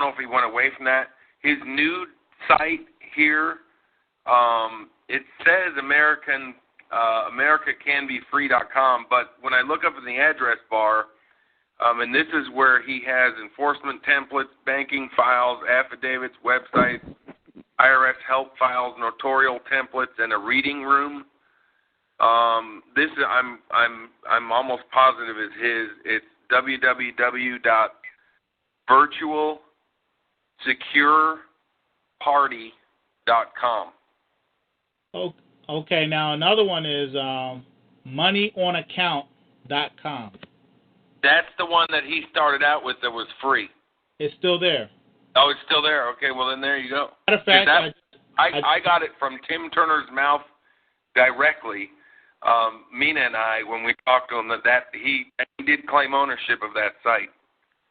S7: know if he went away from that. His new site here, it says AmericaCanBeFree.com, but when I look up in the address bar, and this is where he has enforcement templates, banking files, affidavits, websites, IRS help files, notarial templates, and a reading room. This is I'm almost positive is his. It's www.virtualsecureparty.com.
S6: Okay. Now another one is moneyonaccount.com.
S7: That's the one that he started out with that was free.
S6: It's still there.
S7: Oh, it's still there. Okay, well then there you go.
S6: Matter of fact,
S7: I got it from Tim Turner's mouth directly. Mina and I, when we talked to him, that he did claim ownership of that site.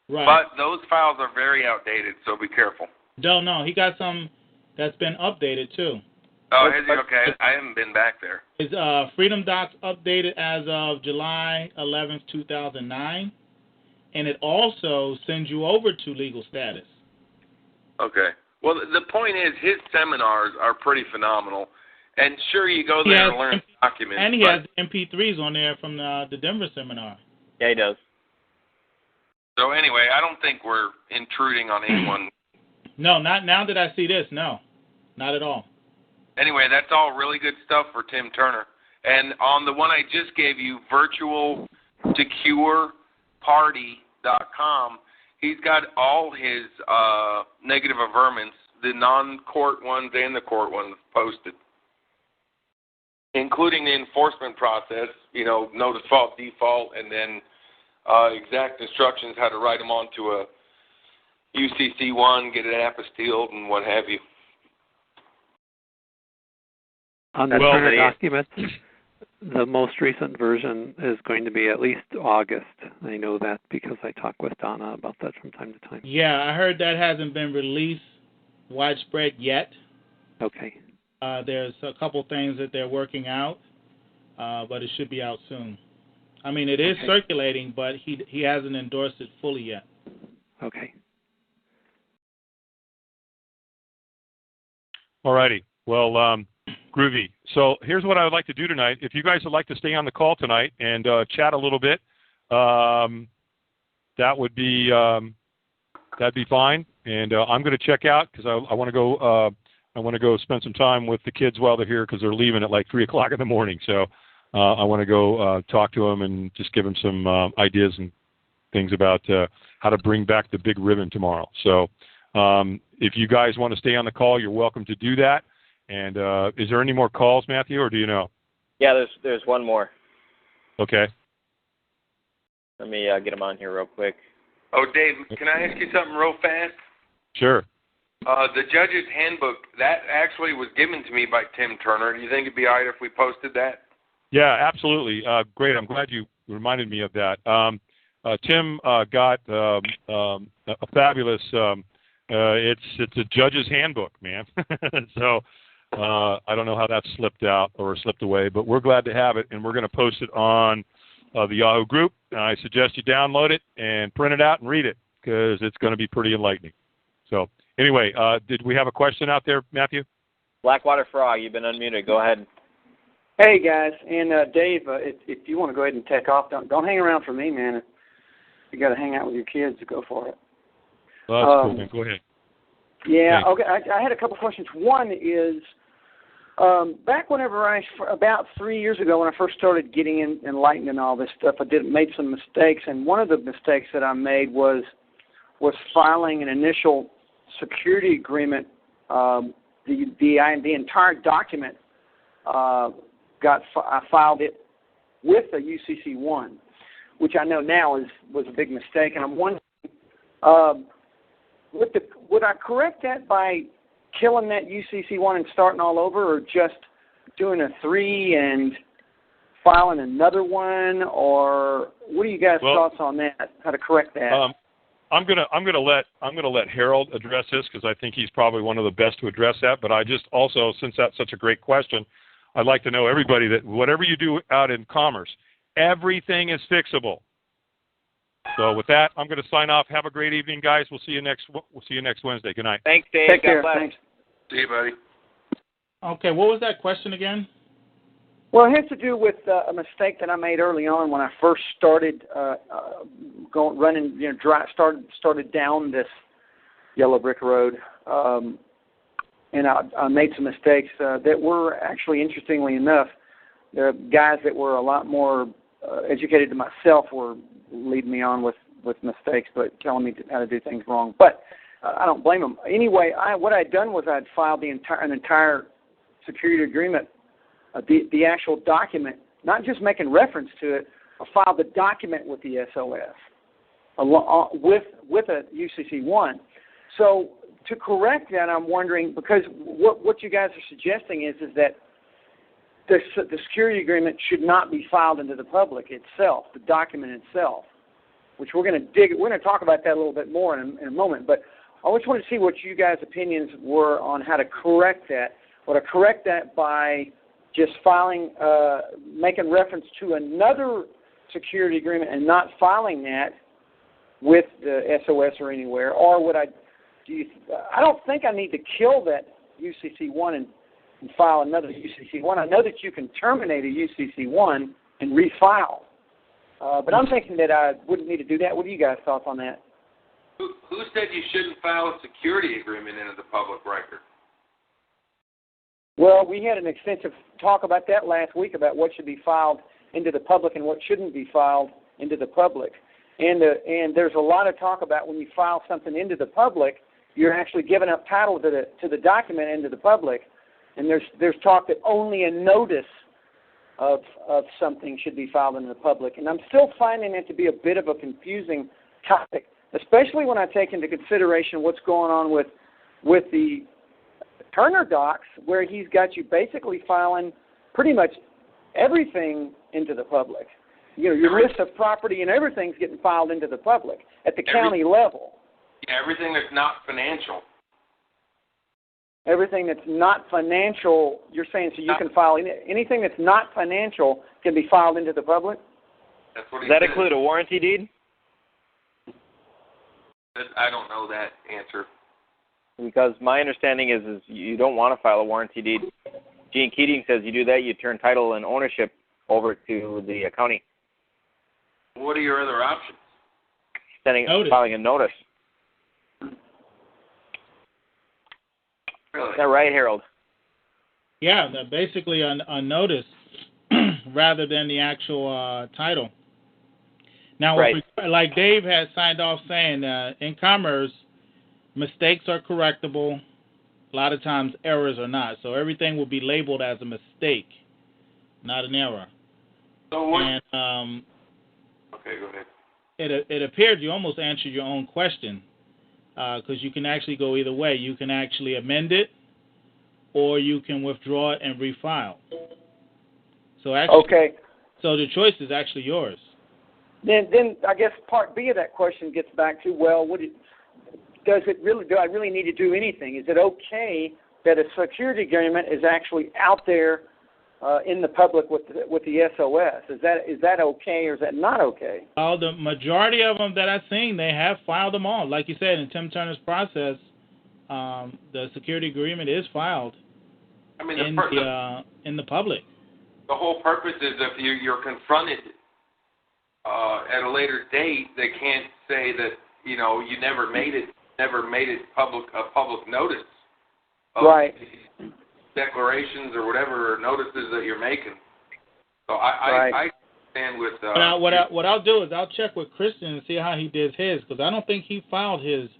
S6: Right.
S7: But those files are very outdated, so be careful.
S6: No, he got some that's been updated too.
S7: Oh, has he? Okay, I haven't been back there.
S6: His Freedom Docs updated as of July 11th, 2009, and it also sends you over to Legal Status.
S7: Okay. Well, the point is his seminars are pretty phenomenal. And sure, you go there and learn documents.
S6: And he has MP3s on there from the Denver seminar.
S3: Yeah, he does.
S7: So anyway, I don't think we're intruding on anyone.
S6: No, not now that I see this. No, not at all.
S7: Anyway, that's all really good stuff for Tim Turner. And on the one I just gave you, virtualsecureparty.com, he's got all his negative averments, the non-court ones and the court ones, posted. including the enforcement process, notice fault, default, and then exact instructions how to write them onto a UCC1, get it apostilled, and what have you.
S4: On the Turner document, the most recent version is going to be at least August. I know that because I talk with Donna about that from time to time.
S6: Yeah, I heard that hasn't been released widespread yet.
S4: Okay.
S6: There's a couple things that they're working out, but it should be out soon. I mean, it is circulating, but he hasn't endorsed it fully yet.
S4: Okay.
S2: All righty. Well, groovy. So here's what I would like to do tonight. If you guys would like to stay on the call tonight and chat a little bit, that'd be fine. And I'm going to check out because I want to go. I want to go spend some time with the kids while they're here because they're leaving at like 3 o'clock in the morning. So I want to go talk to them and just give them some ideas and things about how to bring back the big ribbon tomorrow. So if you guys want to stay on the call, you're welcome to do that. And is there any more calls, Matthew, or do you know?
S3: Yeah, there's one more.
S2: Okay.
S3: Let me get him on here real quick.
S7: Oh, Dave, can I ask you something real fast?
S2: Sure.
S7: The judge's handbook, that actually was given to me by Tim Turner. Do you think it'd be all right if we posted that?
S2: Yeah, absolutely. Great. I'm glad you reminded me of that. Tim got a fabulous. It's a judge's handbook, man. So I don't know how that slipped out or slipped away, but we're glad to have it, and we're going to post it on the Yahoo group. I suggest you download it and print it out and read it because it's going to be pretty enlightening. So anyway, did we have a question out there, Matthew?
S3: Blackwater Frog, you've been unmuted. Go ahead.
S8: Hey guys, and Dave, if you want to go ahead and take off, don't hang around for me, man. If you got to hang out with your kids, go for it.
S2: Well, that's cool, man. Go ahead.
S8: Yeah,
S2: Thanks.
S8: okay. I had a couple questions. One is, back whenever about 3 years ago when I first started getting enlightened in all this stuff, I made some mistakes, and one of the mistakes that I made was filing an initial security agreement. The entire document I filed it with a UCC1, which I know now was a big mistake, and I'm wondering, would I correct that by killing that UCC1 and starting all over, or just doing a 3 and filing another one, or what are you guys' thoughts on that? How to correct that?
S2: I'm gonna let Harold address this because I think he's probably one of the best to address that. But I just also, since that's such a great question, I'd like to know everybody that whatever you do out in commerce, everything is fixable. So with that, I'm going to sign off. Have a great evening, guys. We'll see you next Wednesday. Good night.
S3: Thanks, Dave.
S8: Take care. Thanks.
S7: See you, buddy.
S6: Okay, what was that question again?
S8: Well, it has to do with a mistake that I made early on when I first started started down this yellow brick road, and I made some mistakes that were actually, interestingly enough, the guys that were a lot more educated than myself were leading me on with mistakes, but telling me how to do things wrong. But I don't blame them. Anyway, what I'd done was I'd filed an entire security agreement, the actual document, not just making reference to it. I filed the document with the SOS, with a UCC1. So to correct that, I'm wondering, because what you guys are suggesting is that the security agreement should not be filed into the public itself, the document itself, which we're going to talk about that a little bit more in a moment. But I just wanted to see what you guys' opinions were on how to correct that. Would I correct that by just filing, making reference to another security agreement and not filing that with the SOS or anywhere, or would I? I don't think I need to kill that UCC1 and file another UCC1. I know that you can terminate a UCC1 and refile, but I'm thinking that I wouldn't need to do that. What are you guys' thoughts on that?
S7: Who said you shouldn't file a security agreement into the public record?
S8: Well, we had an extensive talk about that last week, about what should be filed into the public and what shouldn't be filed into the public. And there's a lot of talk about when you file something into the public, you're actually giving up title to the document into the public. And there's talk that only a notice of something should be filed into the public. And I'm still finding it to be a bit of a confusing topic, especially when I take into consideration what's going on with the Turner docs, where he's got you basically filing pretty much everything into the public. You know, your list of property and everything's getting filed into the public at the county level.
S7: Yeah, everything that's not financial.
S8: Everything that's not financial, you're saying, so you can file anything that's not financial can be filed into the public?
S7: That's what he
S3: Does that
S7: said.
S3: include a warranty deed?
S7: I don't know that answer.
S3: Because my understanding is you don't want to file a warranty deed. Gene Keating says you do that, you turn title and ownership over to the county.
S7: What are your other options?
S3: Filing a notice.
S7: Really?
S3: Is that right, Harold?
S6: Yeah, basically a notice rather than the actual title. Now,
S3: right.
S6: Like Dave has signed off saying, in commerce, mistakes are correctable. A lot of times errors are not. So everything will be labeled as a mistake, not an error.
S7: So what?
S6: And,
S7: okay, go ahead.
S6: It appeared you almost answered your own question, because you can actually go either way. You can actually amend it, or you can withdraw it and refile. So actually,
S8: okay.
S6: So the choice is actually yours.
S8: Then I guess part B of that question gets back to, well, do I really need to do anything? Is it okay that a security agreement is actually out there in the public with the SOS? Is that okay or is that not okay?
S6: Well, the majority of them that I've seen, they have filed them all. Like you said, in Tim Turner's process, the security agreement is filed in the public.
S7: The whole purpose is if you're confronted at a later date, they can't say that you never made it a public notice of
S8: right.
S7: declarations or whatever notices that you're making. So
S8: right.
S7: I stand with.
S6: What I'll do is I'll check with Christian and see how he did his, because I don't think he filed his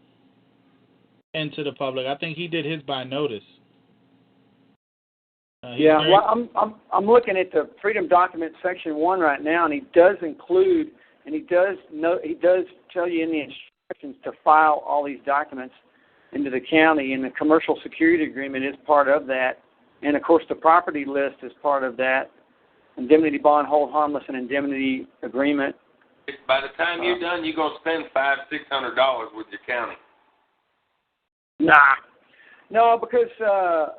S6: into the public. I think he did his by notice. Well,
S8: I'm looking at the Freedom Document Section 1 right now, and he does include, and he does tell you in the instructions to file all these documents into the county, and the commercial security agreement is part of that, and of course the property list is part of that, indemnity bond, hold harmless, and indemnity agreement.
S7: By the time you're done, you're gonna spend $500-600 with your county.
S8: Nah. No, because the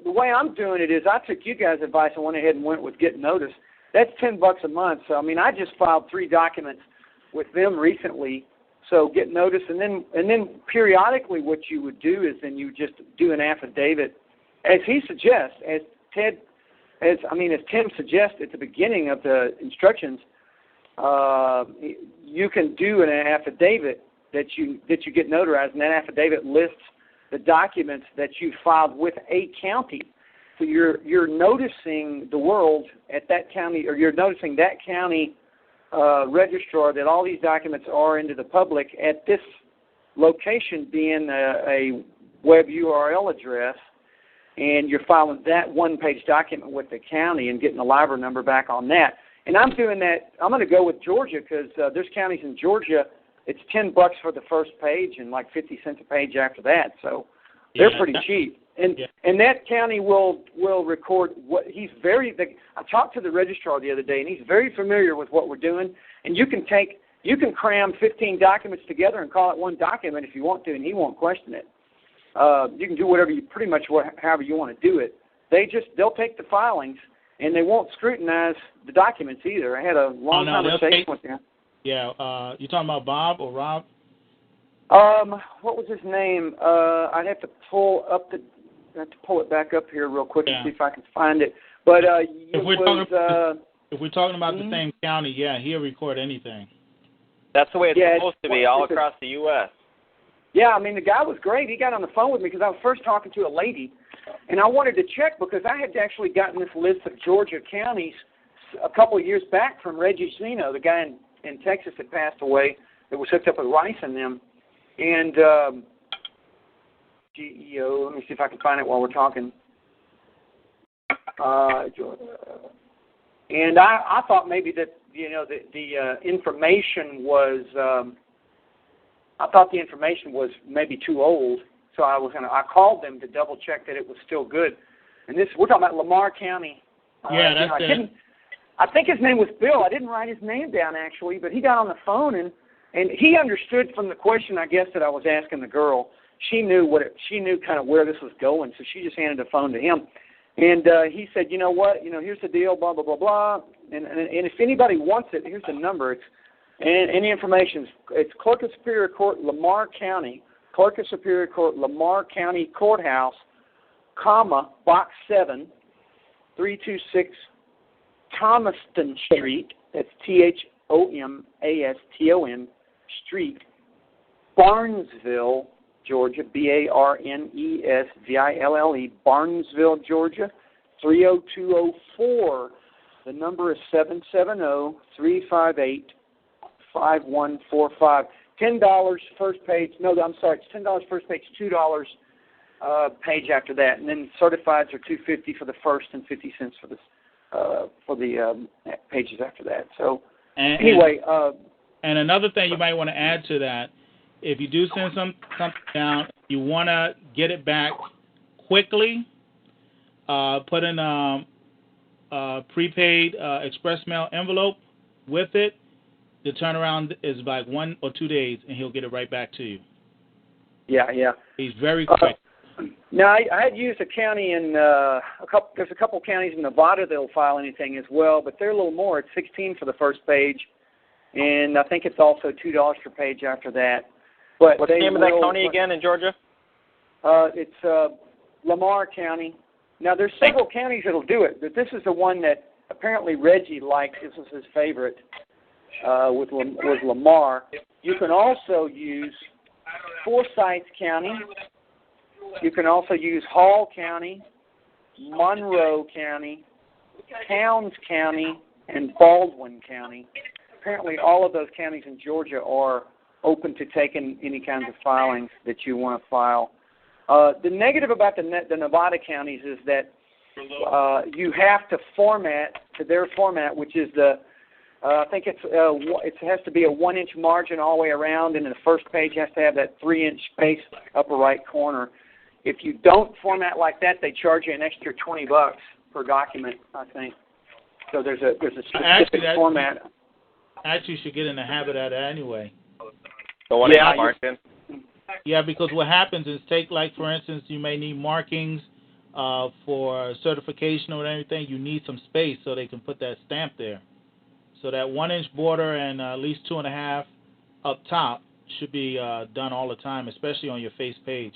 S8: way I'm doing it is I took you guys' advice and went ahead and went with Get Notice. That's $10 a month. So I mean, I just filed 3 documents with them recently. So Get Notice, and then periodically, what you would do is then you just do an affidavit, as he suggests, as Tim suggests at the beginning of the instructions. You can do an affidavit that you get notarized, and that affidavit lists the documents that you filed with a county. So you're noticing the world at that county, or you're noticing that county registrar that all these documents are into the public at this location being a web URL address, and you're filing that one-page document with the county and getting the LIBOR number back on that. And I'm doing that. I'm going to go with Georgia because there's counties in Georgia. It's $10 for the first page and like 50 cents a page after that. So they're pretty cheap. And that county will record what he's I talked to the registrar the other day, and he's very familiar with what we're doing. And you can cram 15 documents together and call it one document if you want to, and he won't question it. You can do however you want to do it. They'll take the filings, and they won't scrutinize the documents either. I had a long conversation with them.
S6: Yeah, you talking about Bob or Rob?
S8: What was his name? I'd have to pull it back up here real quick and see if I can find it. But if
S6: we're talking about the same county, he'll record anything.
S3: That's the way it's supposed to be all across the U.S.
S8: Yeah, I mean, the guy was great. He got on the phone with me because I was first talking to a lady, and I wanted to check because I had actually gotten this list of Georgia counties a couple of years back from Reggie Zeno, the guy in Texas that passed away that was hooked up with Rice and them. And GEO, let me see if I can find it while we're talking. And I thought maybe that the information was I thought the information was maybe too old, so I called them to double check that it was still good. And we're talking about Lamar County.
S6: Yeah, that's it.
S8: I think his name was Bill. I didn't write his name down actually, but he got on the phone and he understood from the question, I guess, that I was asking the girl. She knew kind of where this was going, so she just handed the phone to him. And he said, you know what, here's the deal, blah, blah, blah, blah. And if anybody wants it, here's the number. And any information. It's Clerk of Superior Court, Lamar County, Clerk of Superior Court, Lamar County Courthouse, comma, Box 7, 326 Thomaston Street, that's Thomaston Street, Barnesville, Georgia, Barnesville, Barnesville, Georgia, 30204. The number is 770-358-5145. $10 first page. No, I'm sorry, it's $10 first page, $2 page after that, and then certifieds are $2.50 for the first and 50 cents for the pages after that. So anyway,
S6: and another thing you might want to add to that, if you do send something down, you want to get it back quickly. Put in a prepaid express mail envelope with it. The turnaround is like 1 or 2 days, and he'll get it right back to you. Yeah. He's very quick.
S8: Now, I had used a county in there's a couple counties in Nevada that'll file anything as well, but they're a little more. It's $16 for the first page, and I think it's also $2 per page after that. But
S3: what's the name of that county again in Georgia?
S8: It's Lamar County. Now, there's several counties that'll do it, but this is the one that apparently Reggie likes. This was his favorite with Lamar. You can also use Forsyth County. You can also use Hall County, Monroe County, Towns County, and Baldwin County. Apparently all of those counties in Georgia are open to taking any kinds of filings that you want to file. The negative about the Nevada counties is that you have to format to their format, which is I think it has to be a 1-inch margin all the way around, and the first page has to have that 3-inch space upper right corner. If you don't format like that, they charge you an extra $20 per document, I think. So there's a specific format.
S6: Actually, you should get in the habit of that anyway.
S3: The one in Martin.
S6: Yeah, because what happens is, for instance, you may need markings for certification or anything. You need some space so they can put that stamp there. So that 1-inch border and at least 2.5 up top should be done all the time, especially on your face page.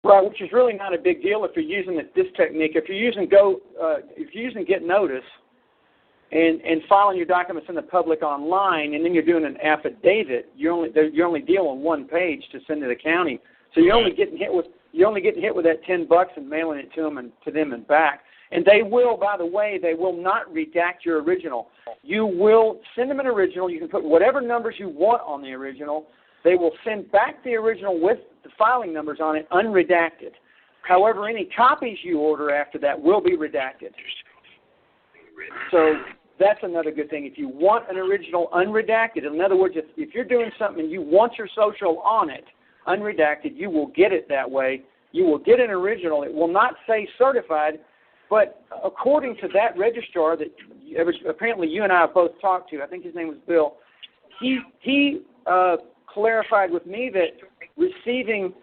S8: Right, which is really not a big deal if you're using this technique. If you're using Get Notice and filing your documents in the public online, and then you're doing an affidavit, you're only dealing one page to send to the county. So you're only getting hit with that $10 and mailing it to them and back. And they will, by the way, they will not redact your original. You will send them an original. You can put whatever numbers you want on the original. They will send back the original with the filing numbers on it, unredacted. However, any copies you order after that will be redacted. So that's another good thing. If you want an original unredacted, in other words, if you're doing something and you want your social on it, unredacted, you will get it that way. You will get an original. It will not say certified, but according to that registrar that apparently you and I have both talked to, I think his name was Bill, he clarified with me that receiving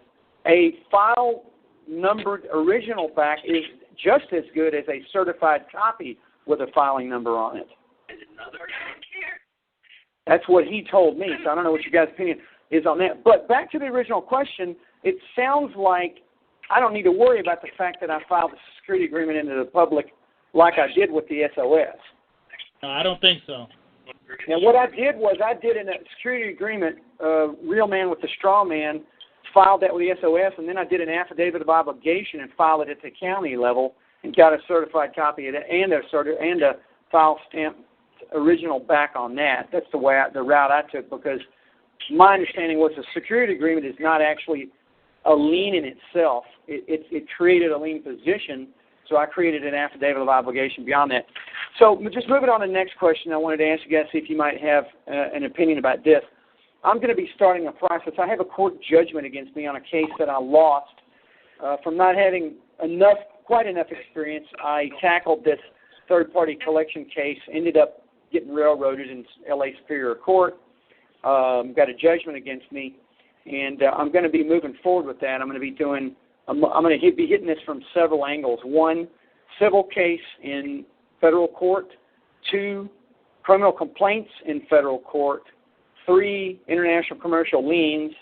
S8: a file numbered original back is just as good as a certified copy with a filing number on it. That's what he told me, so I don't know what your guys' opinion is on that. But back to the original question, it sounds like I don't need to worry about the fact that I filed the security agreement into the public like I did with the SOS.
S6: No, I don't think so.
S8: Now, what I did was I did in a security agreement, real man with the straw man, filed that with the SOS, and then I did an affidavit of obligation and filed it at the county level and got a certified copy of it and a file stamp original back on that. That's the route I took, because my understanding was the security agreement is not actually a lien in itself. It created a lien position, so I created an affidavit of obligation beyond that. So just moving on to the next question, I wanted to ask you guys, see if you might have an opinion about this. I'm going to be starting a process. I have a court judgment against me on a case that I lost from not having quite enough experience. I tackled this third-party collection case, ended up getting railroaded in L.A. Superior Court, got a judgment against me, and I'm going to be moving forward with that. I'm going to be hitting this from several angles. 1, civil case in federal court. 2, criminal complaints in federal court. 3, international commercial liens.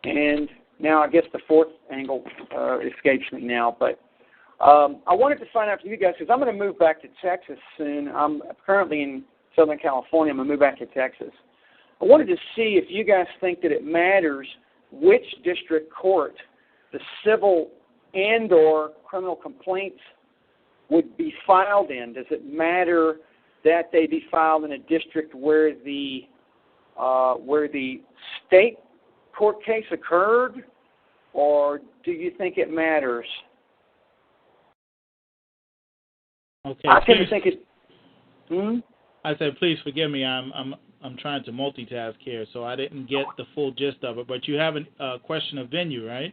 S8: And now I guess the 4th angle escapes me now. But I wanted to find out from you guys, because I'm going to move back to Texas soon. I'm currently in Southern California. I'm going to move back to Texas. I wanted to see if you guys think that it matters which district court the civil and or criminal complaints would be filed in. Does it matter that they be filed in a district where the state court case occurred, or do you think it matters?
S6: Okay.
S8: I tend to think it.
S6: I said, please forgive me. I'm trying to multitask here, so I didn't get the full gist of it. But you have a question of venue, right?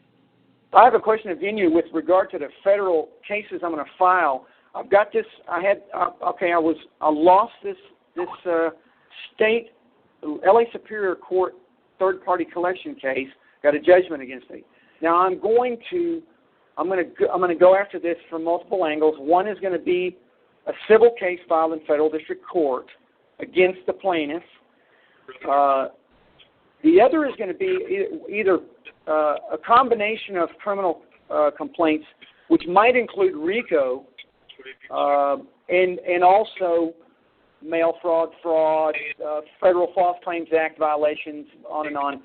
S8: I have a question of venue with regard to the federal cases I'm going to file. I've got this. I lost this state L.A. Superior Court third-party collection case. Got a judgment against me. Now I'm going to go after this from multiple angles. One is going to be a civil case filed in federal district court against the plaintiff. The other is going to be either a combination of criminal complaints, which might include RICO, and also mail fraud, Federal False Claims Act violations, on and on.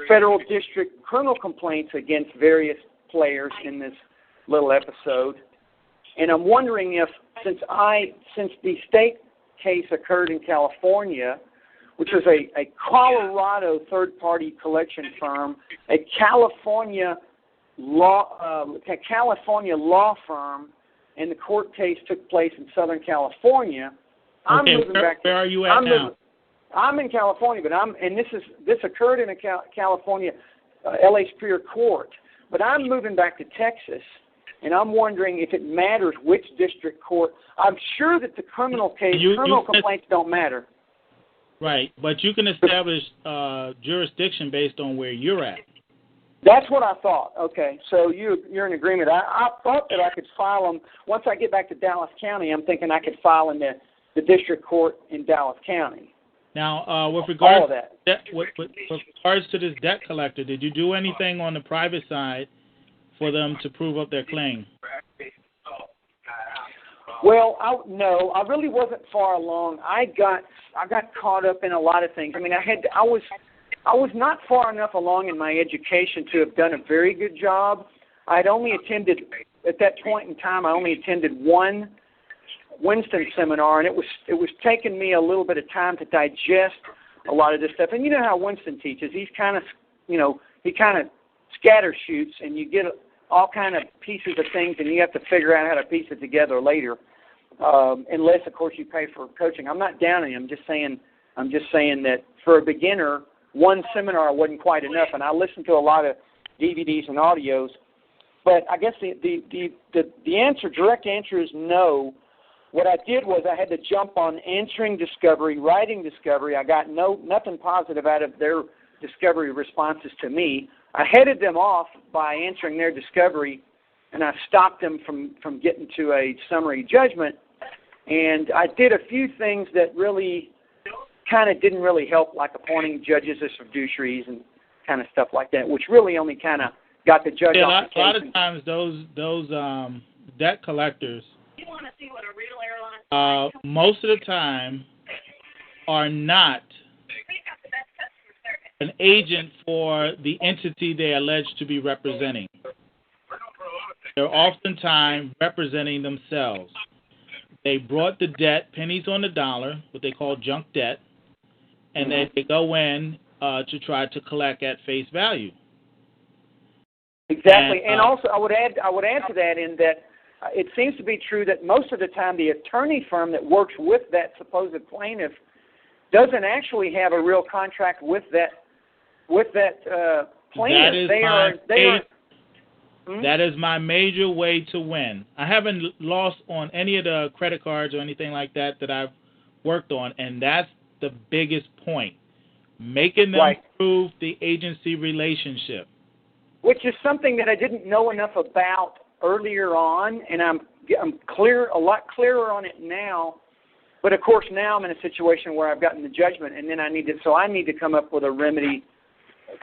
S8: Federal district criminal complaints against various players in this little episode. And I'm wondering if, since the state case occurred in California, which was a Colorado third-party collection firm, a California law firm, and the court case took place in Southern California.
S6: Okay, where are you at now?
S8: I'm in California, this occurred in a California L.A. Superior Court, but I'm moving back to Texas, and I'm wondering if it matters which district court. I'm sure that the criminal complaints don't matter.
S6: Right, but you can establish jurisdiction based on where you're at.
S8: That's what I thought. Okay, so you're in agreement. I thought that I could file them once I get back to Dallas County. I'm thinking I could file in the district court in Dallas County.
S6: Now, with regards to this debt collector, did you do anything on the private side for them to prove up their claim?
S8: Well, no, I really wasn't far along. I got caught up in a lot of things. I mean, I was not far enough along in my education to have done a very good job. I'd only attended, at that point in time, one Winston seminar, and it was taking me a little bit of time to digest a lot of this stuff. And you know how Winston teaches. He kind of scatter shoots, and you get all kind of pieces of things, and you have to figure out how to piece it together later. Unless, of course, you pay for coaching. I'm not downing him. I'm just saying that for a beginner, one seminar wasn't quite enough, and I listened to a lot of DVDs and audios. But I guess the answer, direct answer, is no. What I did was I had to jump on answering discovery, writing discovery. I got nothing positive out of their discovery responses to me. I headed them off by answering their discovery, and I stopped them from getting to a summary judgment. And I did a few things that really kind of didn't really help, like appointing judges as fiduciaries and kind of stuff like that, which really only kind of got the judge off the case.
S6: A lot of times those debt collectors,
S5: you want to see what a real airline
S6: most of the time are not an agent for the entity they allege to be representing. They're oftentimes representing themselves. They brought the debt, pennies on the dollar, what they call junk debt, and then they go in to try to collect at face value.
S8: Exactly, and also I would add to that in that it seems to be true that most of the time the attorney firm that works with that supposed plaintiff doesn't actually have a real contract with that plaintiff.
S6: That is my major way to win. I haven't lost on any of the credit cards or anything like that I've worked on, and that's the biggest point. Making them prove the agency relationship.
S8: Which is something that I didn't know enough about earlier on, and I'm a lot clearer on it now. But of course now I'm in a situation where I've gotten the judgment, and then I need to come up with a remedy.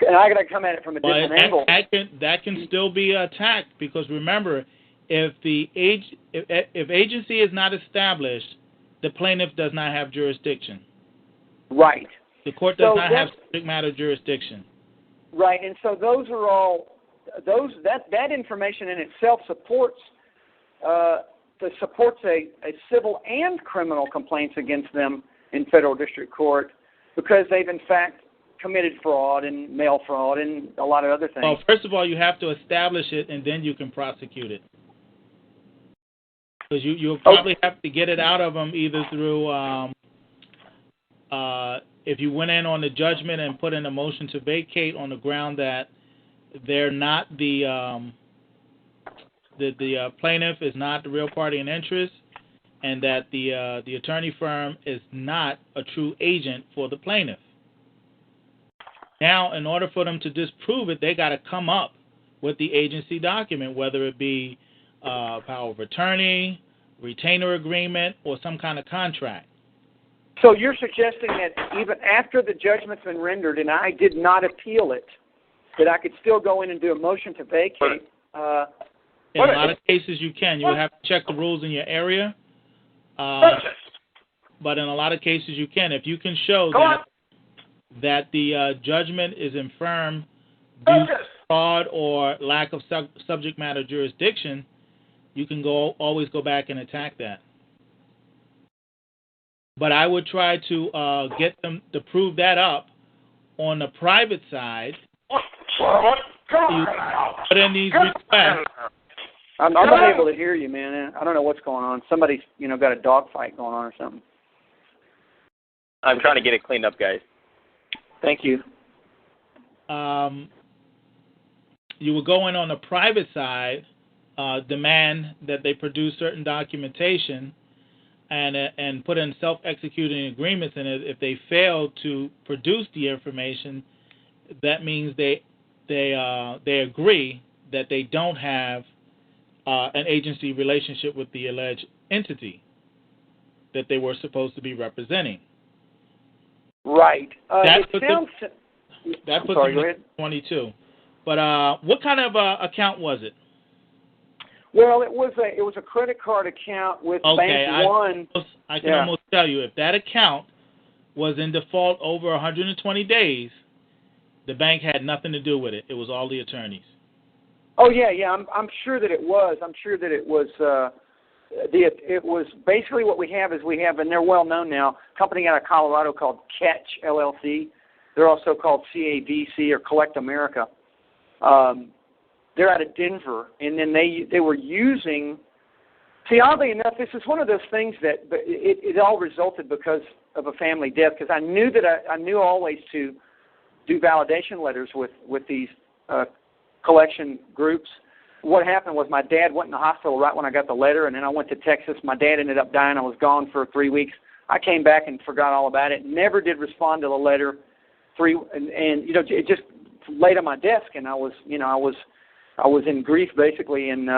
S8: And I got to come at it from a different angle.
S6: That can still be attacked, because remember, if agency is not established, the plaintiff does not have jurisdiction.
S8: Right.
S6: The court does not have subject matter jurisdiction.
S8: Right, and so those are all that information in itself supports a civil and criminal complaints against them in federal district court, because they've in fact committed fraud and mail fraud and a lot of other things.
S6: Well, first of all, you have to establish it, and then you can prosecute it. Because you'll probably have to get it out of them either through, if you went in on the judgment and put in a motion to vacate on the ground that they're not the plaintiff is not the real party in interest, and that the attorney firm is not a true agent for the plaintiff. Now, in order for them to disprove it, they got to come up with the agency document, whether it be power of attorney, retainer agreement, or some kind of contract.
S8: So you're suggesting that even after the judgment's been rendered and I did not appeal it, that I could still go in and do a motion to vacate?
S6: In a lot of cases you can. You would have to check the rules in your area. But in a lot of cases you can. If you can show that the judgment is infirm due to fraud or lack of subject matter jurisdiction, you can always go back and attack that. But I would try to get them to prove that up on the private side. You put in these requests.
S8: I'm not able to hear you, man. I don't know what's going on. Somebody's, got a dog fight going on or something.
S3: I'm trying to get it cleaned up, guys.
S8: Thank you.
S6: You would go in on the private side, demand that they produce certain documentation, and put in self-executing agreements. And if they fail to produce the information, that means they agree that they don't have an agency relationship with the alleged entity that they were supposed to be representing.
S8: Right.
S6: That puts them at 22. But what kind of account was it?
S8: Well, it was a credit card account with Bank One.
S6: I can almost tell you, if that account was in default over 120 days, the bank had nothing to do with it. It was all the attorneys.
S8: Oh yeah. I'm sure that it was. I'm sure that it was. It was basically what we have, and they're well known now. A company out of Colorado called Catch LLC. They're also called CAVC or Collect America. They're out of Denver, and then they were using. See, oddly enough, this is one of those things that it all resulted because of a family death. Because I knew always to do validation letters with these collection groups. What happened was my dad went in the hospital right when I got the letter, and then I went to Texas. My dad ended up dying. I was gone for 3 weeks. I came back and forgot all about it. Never did respond to the letter. It just laid on my desk, and I was in grief basically, and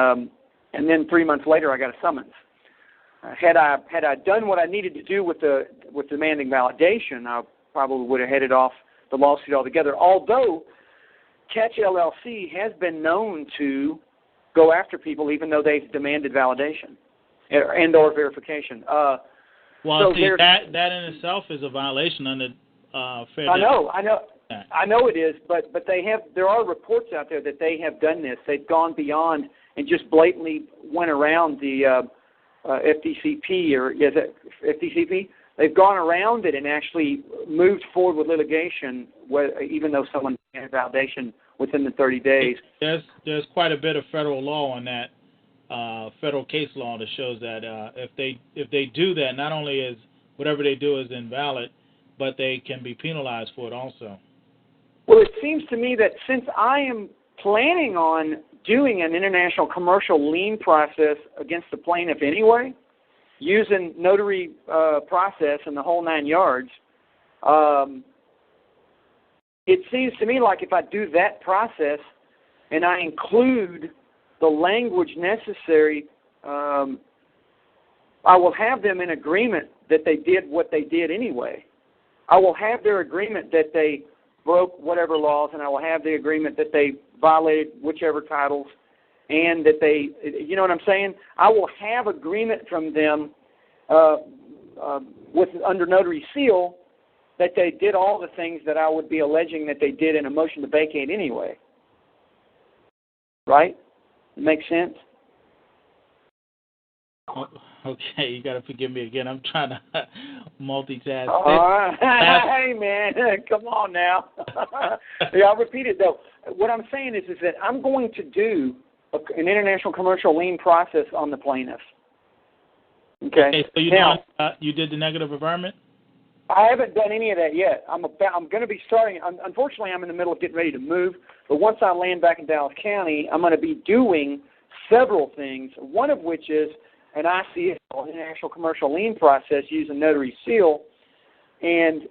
S8: then 3 months later I got a summons. Had I done what I needed to do with demanding validation, I probably would have headed off the lawsuit altogether. Although Catch LLC has been known to go after people even though they've demanded validation and or verification. That in itself is a violation under fair debt. I know it is, but there are reports out there that they have done this. They've gone beyond and just blatantly went around the FDCP, or is it FDCP? They've gone around it and actually moved forward with litigation, even though someone had validation within the 30 days.
S6: There's quite a bit of federal law on that. federal case law that shows that if they do that, not only is whatever they do is invalid, but they can be penalized for it also.
S8: Well, it seems to me that since I am planning on doing an international commercial lien process against the plaintiff anyway, using notary process and the whole 9 yards, it seems to me like if I do that process and I include the language necessary, I will have them in agreement that they did what they did anyway. I will have their agreement that they broke whatever laws, and I will have the agreement that they violated whichever titles, and that they, you know what I'm saying? I will have agreement from them with under notary seal that they did all the things that I would be alleging that they did in a motion to vacate anyway. Right? It makes sense?
S6: Oh, okay, you got to forgive me again. I'm trying to multitask.
S8: Hey, man, come on now. Yeah, I'll repeat it, though. What I'm saying is that I'm going to do an international commercial lien process on the plaintiff. Okay,
S6: so you did the negative averment?
S8: I haven't done any of that yet. I'm going to be starting. Unfortunately, I'm in the middle of getting ready to move. But once I land back in Dallas County, I'm going to be doing several things. One of which is an ICL, International Commercial Lien process, using notary seal. And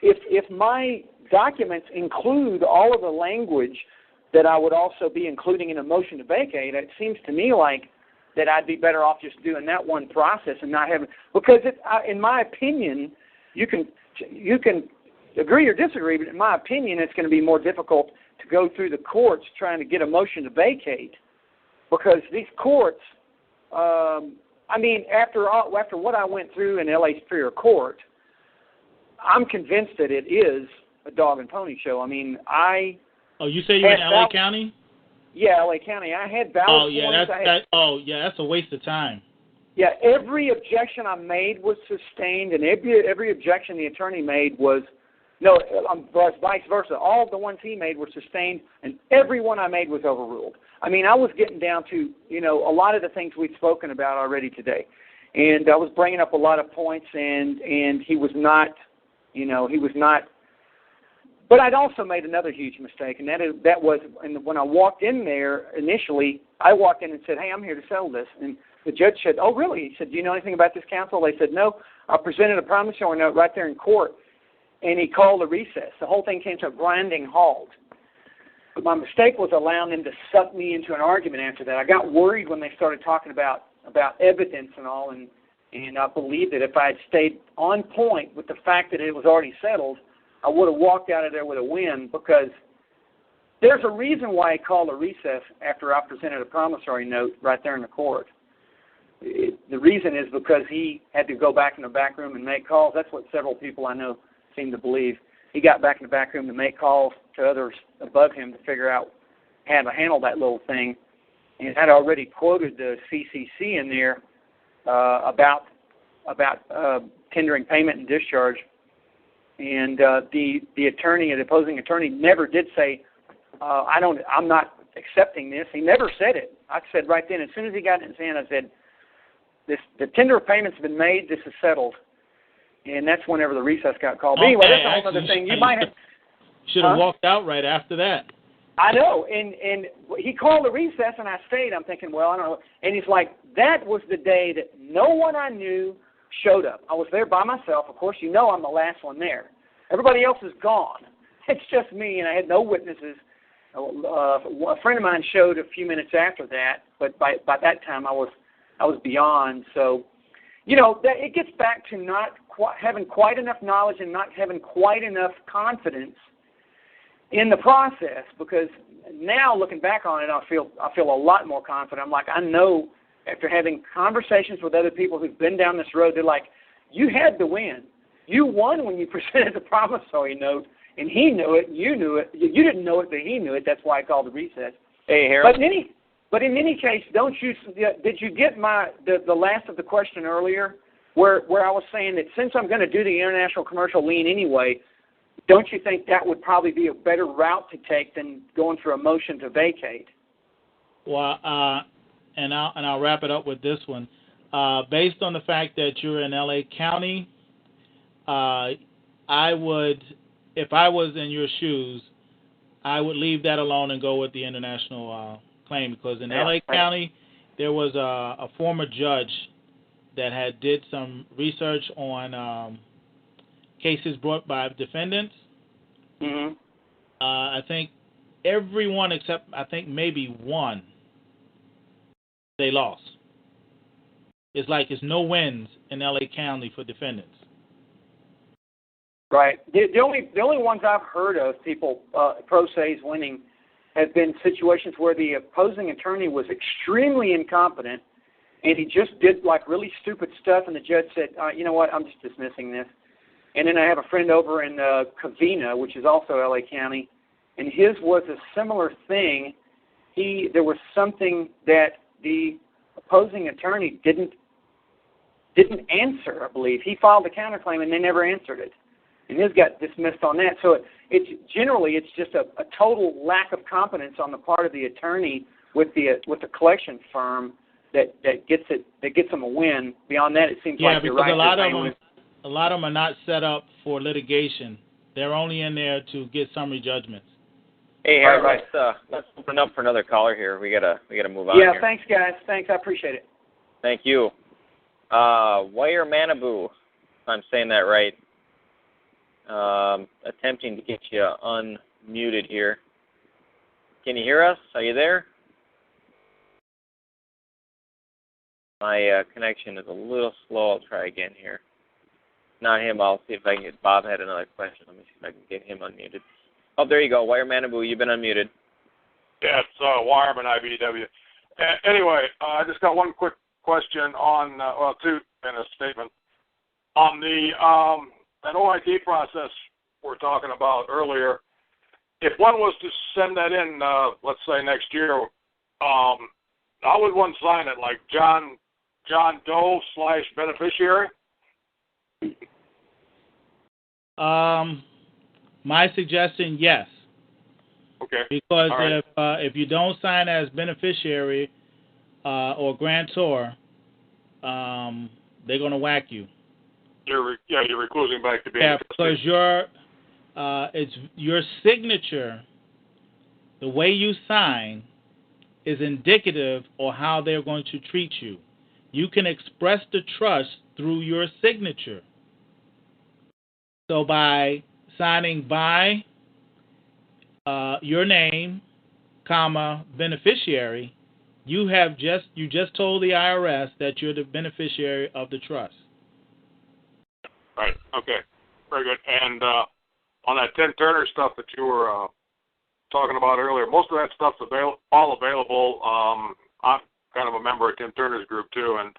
S8: if my documents include all of the language that I would also be including in a motion to vacate, it seems to me like that I'd be better off just doing that one process and not having, because in my opinion, you can agree or disagree, but in my opinion, it's going to be more difficult to go through the courts trying to get a motion to vacate, because these courts, I mean, after what I went through in LA Superior Court, I'm convinced that it is a dog and pony show. I mean,
S6: Oh, you say you're in LA County?
S8: Yeah, LA County. I had valid points.
S6: That's a waste of time.
S8: Yeah, every objection I made was sustained, and every objection the attorney made was vice versa. All of the ones he made were sustained, and every one I made was overruled. I mean, I was getting down to a lot of the things we've spoken about already today, and I was bringing up a lot of points, and he was not, But I'd also made another huge mistake, and that was when I walked in there initially, I walked in and said, "Hey, I'm here to settle this." And the judge said, "Oh, really?" He said, "Do you know anything about this counsel?" They said, "No." I presented a promissory note right there in court, and he called a recess. The whole thing came to a grinding halt. But my mistake was allowing them to suck me into an argument after that. I got worried when they started talking about evidence and all, and I believed that if I had stayed on point with the fact that it was already settled, I would have walked out of there with a win, because there's a reason why he called a recess after I presented a promissory note right there in the court. The reason is because he had to go back in the back room and make calls. That's what several people I know seem to believe. He got back in the back room to make calls to others above him to figure out how to handle that little thing, and had already quoted the CCC in there about tendering payment and discharge. And the attorney, the opposing attorney, never did say, I'm not accepting this. He never said it. I said right then, as soon as he got it in his hand, I said, the tender of payment's been made, this is settled. And that's whenever the recess got called. But anyway, that's a whole other thing. You might have
S6: should have walked out right after that.
S8: I know, and he called a recess, and I stayed. I'm thinking, well, I don't know. And he's like, that was the day that no one I knew showed up. I was there by myself. Of course, I'm the last one there. Everybody else is gone. It's just me, and I had no witnesses. A friend of mine showed a few minutes after that, but by that time I was beyond. So, it gets back to not having quite enough knowledge and not having quite enough confidence in the process. Because now, looking back on it, I feel a lot more confident. I'm like, I know. After having conversations with other people who've been down this road, they're like, you had to win. You won when you presented the promissory note, and he knew it, you knew it. You didn't know it, but he knew it. That's why I called the recess.
S3: Hey, Harold.
S8: But in any case, did you get the last of the question earlier, where I was saying that since I'm going to do the international commercial lien anyway, don't you think that would probably be a better route to take than going for a motion to vacate?
S6: Well, and I'll wrap it up with this one. Based on the fact that you're in LA County, I would, if I was in your shoes, I would leave that alone and go with the international claim, because in LA County there was a former judge that did some research on cases brought by defendants.
S8: Mm-hmm.
S6: I think everyone except I think maybe one, they lost. It's like it's no wins in LA County for defendants.
S8: Right. The only ones I've heard of people pro se's winning have been situations where the opposing attorney was extremely incompetent, and he just did like really stupid stuff, and the judge said, you know what, I'm just dismissing this. And then I have a friend over in Covina, which is also LA County, and his was a similar thing. There was something that the opposing attorney didn't answer, I believe. He filed a counterclaim and they never answered it. And his got dismissed on that. So it's just a total lack of competence on the part of the attorney with the collection firm that gets them a win. Beyond that, it seems like you're right.
S6: A lot of them are not set up for litigation. They're only in there to get summary judgments.
S3: Hey, Harold, let's open up for another caller here. We gotta move on.
S8: Yeah,
S3: here.
S8: Thanks, guys. Thanks, I appreciate it.
S3: Thank you. Wire Manabu, if I'm saying that right. Attempting to get you unmuted here. Can you hear us? Are you there? My connection is a little slow. I'll try again here. Not him. I'll see if I can get Bob. Had another question. Let me see if I can get him unmuted. Oh, there you go. Wire Manabu, you've been unmuted.
S9: Yeah, it's Wireman IBW. Anyway, I just got one quick question on, two in a statement. On the that OID process we're talking about earlier, if one was to send that in, let's say next year, how would one sign it? Like John Doe / beneficiary?
S6: My suggestion, yes.
S9: Okay.
S6: Because
S9: right.
S6: if you don't sign as beneficiary or grantor, they're going to whack you.
S9: You're reclusing back to being.
S6: Yeah, because your signature, the way you sign, is indicative of how they're going to treat you. You can express the trust through your signature. So by signing by your name, comma, beneficiary, you just told the IRS that you're the beneficiary of the trust.
S9: Right. Okay. Very good. And on that Tim Turner stuff that you were talking about earlier, most of that stuff's all available. I'm kind of a member of Tim Turner's group too, and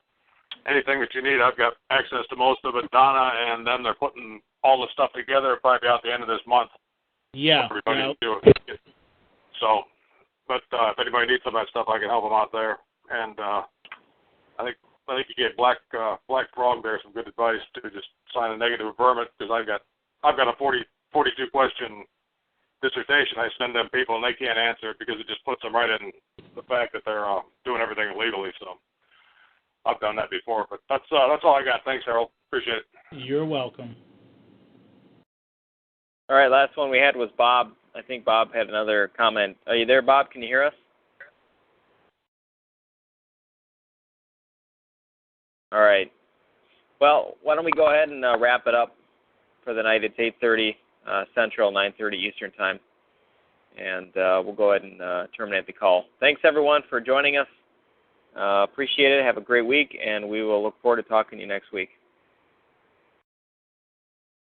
S9: anything that you need, I've got access to most of it. Donna and them, they're putting all the stuff together. It'll probably be out the end of this month.
S6: Yeah.
S9: Everybody do it. So, but if anybody needs some of that stuff, I can help them out there. And I think you gave Black Frog there some good advice to just sign a negative affirmation, because I've got a 42 question dissertation I send them people and they can't answer it because it just puts them right in the fact that they're doing everything illegally. So I've done that before, but that's all I got. Thanks, Harold. Appreciate it.
S6: You're welcome.
S3: All right, last one we had was Bob. I think Bob had another comment. Are you there, Bob? Can you hear us? All right. Well, why don't we go ahead and wrap it up for the night. It's 8:30 Central, 9:30 Eastern Time. And we'll go ahead and terminate the call. Thanks, everyone, for joining us. Appreciate it. Have a great week, and we will look forward to talking to you next week.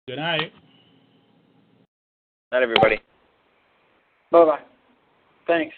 S6: Good night.
S3: Night, everybody.
S8: Bye-bye. Thanks.